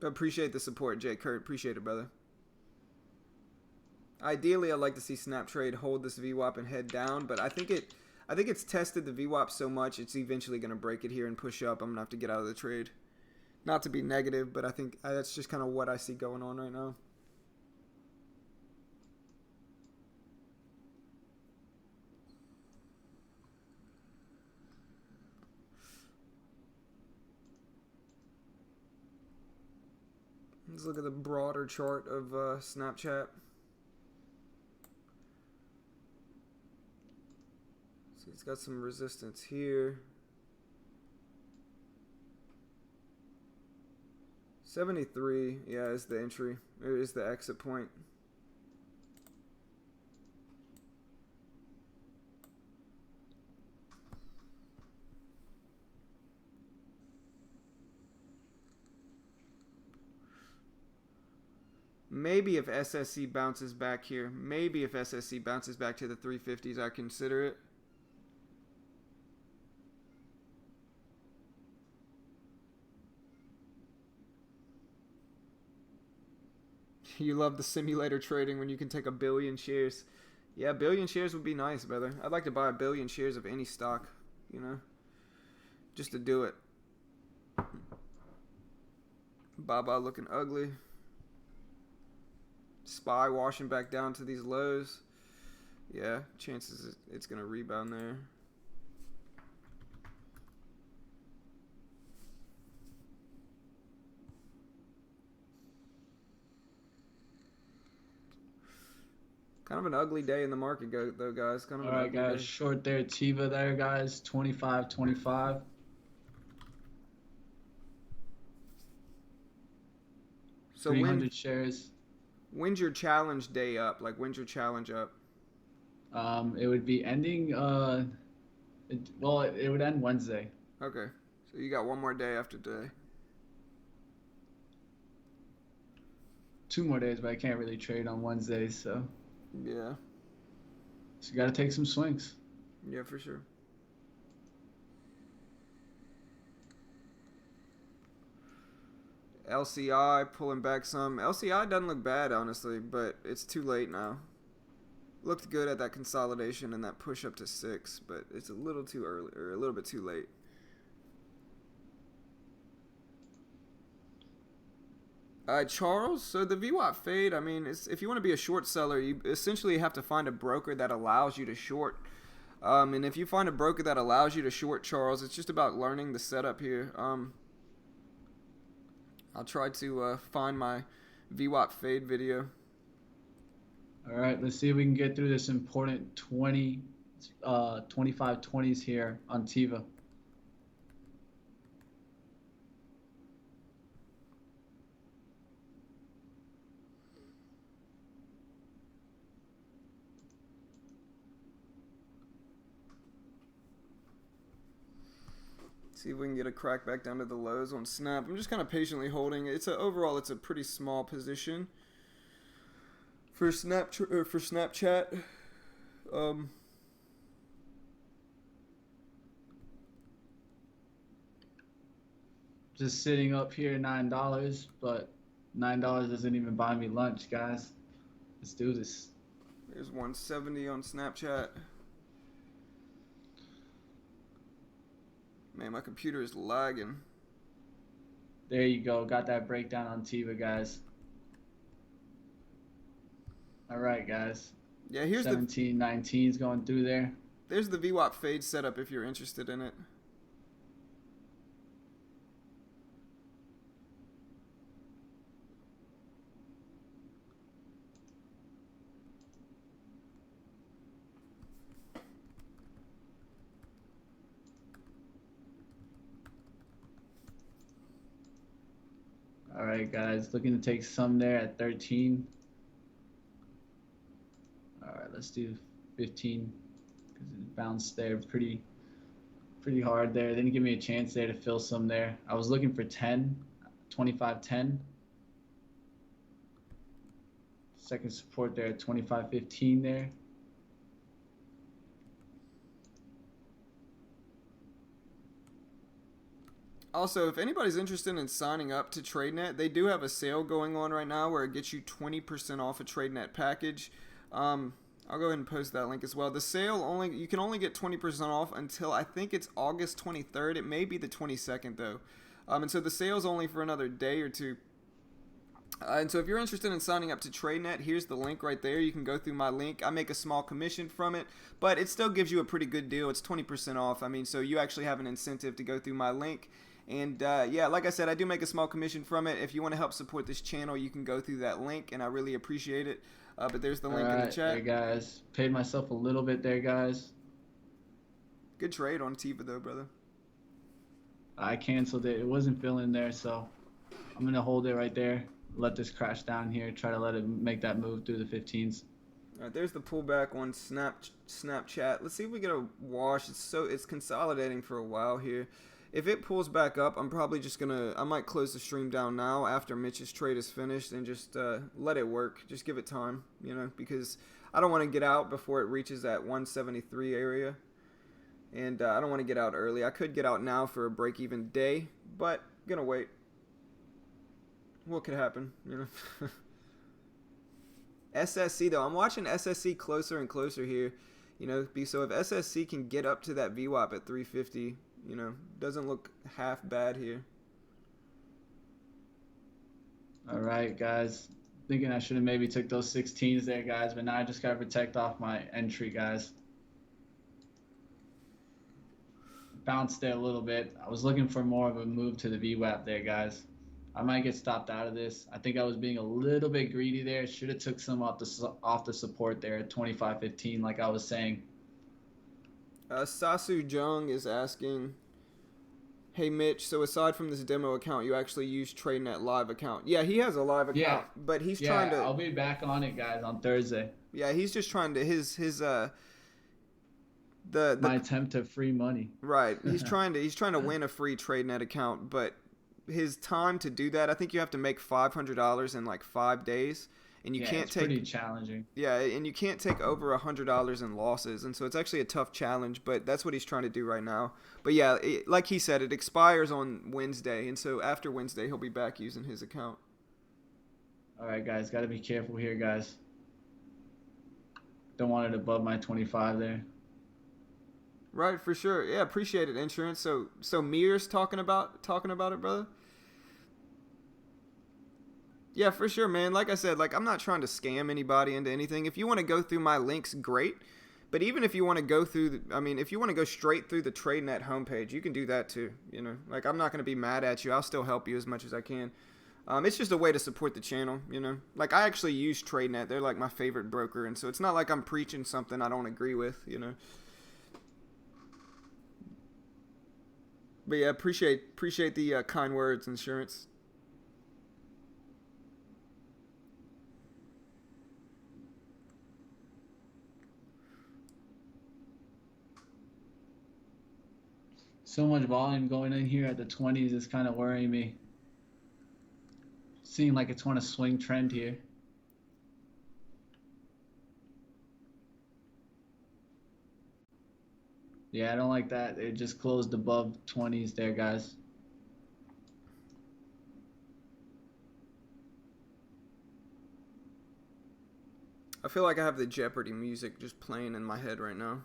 Appreciate the support, Jay Kurt. Appreciate it, brother. Ideally, I'd like to see Snap Trade hold this VWAP and head down, but I think it's tested the VWAP so much it's eventually going to break it here and push up. I'm going to have to get out of the trade. Not to be negative, but I think that's just kind of what I see going on right now. Let's look at the broader chart of Snapchat. So it's got some resistance here. 73, yeah, is the entry. Or is the exit point. Maybe if SSC bounces back here, maybe if SSC bounces back to the 350s, I consider it. You love the simulator trading when you can take 1 billion shares. Yeah, 1 billion shares would be nice, brother. I'd like to buy 1 billion shares of any stock, you know, just to do it. Baba looking ugly. SPY washing back down to these lows. Yeah, chances it's going to rebound there. Kind of an ugly day in the market, though, guys. Kind of all right, guys. Day. Short there, Tiva there, guys. 25.25. So 300 shares. When's your challenge day up? Like, when's your challenge up? It would be ending. It would end Wednesday. Okay. So you got one more day after today. 2 more days, but I can't really trade on Wednesdays, so Yeah. you got to take some swings. Yeah, for sure. LCI pulling back some. LCI doesn't look bad, honestly, but it's too late now. Looked good at that consolidation and that push up to 6, but it's a little too early, or a little bit too late. Charles, so the VWAP fade, I mean, if you want to be a short seller, you essentially have to find a broker that allows you to short. And if you find a broker that allows you to short, Charles, it's just about learning the setup here. I'll try to find my VWAP fade video. All right, let's see if we can get through this important 25 20s here on Tiva. See if we can get a crack back down to the lows on Snap. I'm just kind of patiently holding. Overall, it's a pretty small position for Snapchat. Just sitting up here $9, but $9 doesn't even buy me lunch, guys. Let's do this. There's 170 on Snapchat. Man, my computer is lagging. There you go. Got that breakdown on Tiva, guys. All right, guys. Yeah, here's 17, 19's going through there. There's the VWAP fade setup if you're interested in it. All right, guys. Looking to take some there at 13. All right, let's do 15 because it bounced there pretty hard there. Didn't give me a chance there to fill some there. I was looking for 10, 25, 10. Second support there at 25, 15 there. Also, if anybody's interested in signing up to TradeNet, they do have a sale going on right now where it gets you 20% off a TradeNet package. I'll go ahead and post that link as well. The sale you can only get 20% off until I think it's August 23rd. It may be the 22nd though. And so the sale's only for another day or two. And so if you're interested in signing up to TradeNet, here's the link right there. You can go through my link. I make a small commission from it, but it still gives you a pretty good deal. It's 20% off. I mean, so you actually have an incentive to go through my link. And yeah, like I said, I do make a small commission from it. If you want to help support this channel, you can go through that link, and I really appreciate it. But there's the link in the chat. There, guys. Paid myself a little bit there, guys. Good trade on Tiva, though, brother. I canceled it. It wasn't filling there, so I'm going to hold it right there. Let this crash down here. Try to let it make that move through the 15s. All right, there's the pullback on Snapchat. Let's see if we get a wash. It's consolidating for a while here. If it pulls back up, I'm probably just I might close the stream down now after Mitch's trade is finished and just let it work. Just give it time, because I don't want to get out before it reaches that 173 area. And I don't want to get out early. I could get out now for a break-even day, but I'm going to wait. What could happen, SSC, though. I'm watching SSC closer and closer here. So if SSC can get up to that VWAP at 350, doesn't look half bad here. All right, guys. Thinking I should have maybe took those 16s there, guys, but now I just got to protect off my entry, guys. Bounced there a little bit. I was looking for more of a move to the VWAP there, guys. I might get stopped out of this. I think I was being a little bit greedy there. Should have took some off the support there at 25.15 like I was saying. Sasu Jung is asking, hey Mitch, so aside from this demo account, you actually use TradeNet live account? Yeah, he has a live account, but he's trying to... I'll be back on it, guys, on Thursday. Yeah, he's just trying to... my attempt to free money. Right. He's trying to win a free TradeNet account, but his time to do that, I think you have to make $500 in like 5 days, and you can't it's take pretty challenging. Yeah, and you can't take over $100 in losses, and so it's actually a tough challenge. But that's what he's trying to do right now. But yeah, like he said, it expires on Wednesday, and so after Wednesday he'll be back using his account. All right, guys, got to be careful here, guys. Don't want it above my 25 there. Right, for sure. Yeah, appreciate it, Insurance. So Mir's talking about it, brother. Yeah, for sure, man. Like I said, like I'm not trying to scam anybody into anything. If you want to go through my links, great. But even if you want to go through, if you want to go straight through the TradeNet homepage, you can do that too. You know, like I'm not going to be mad at you. I'll still help you as much as I can. It's just a way to support the channel, you know. Like I actually use TradeNet. They're like my favorite broker, and so it's not like I'm preaching something I don't agree with, you know. But yeah, appreciate the kind words, Insurance. So much volume going in here at the 20s is kind of worrying me. Seeing like it's on a swing trend here. Yeah, I don't like that. It just closed above 20s there, guys. I feel like I have the Jeopardy music just playing in my head right now,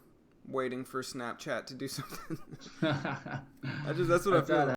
waiting for Snapchat to do something. That's what I feel.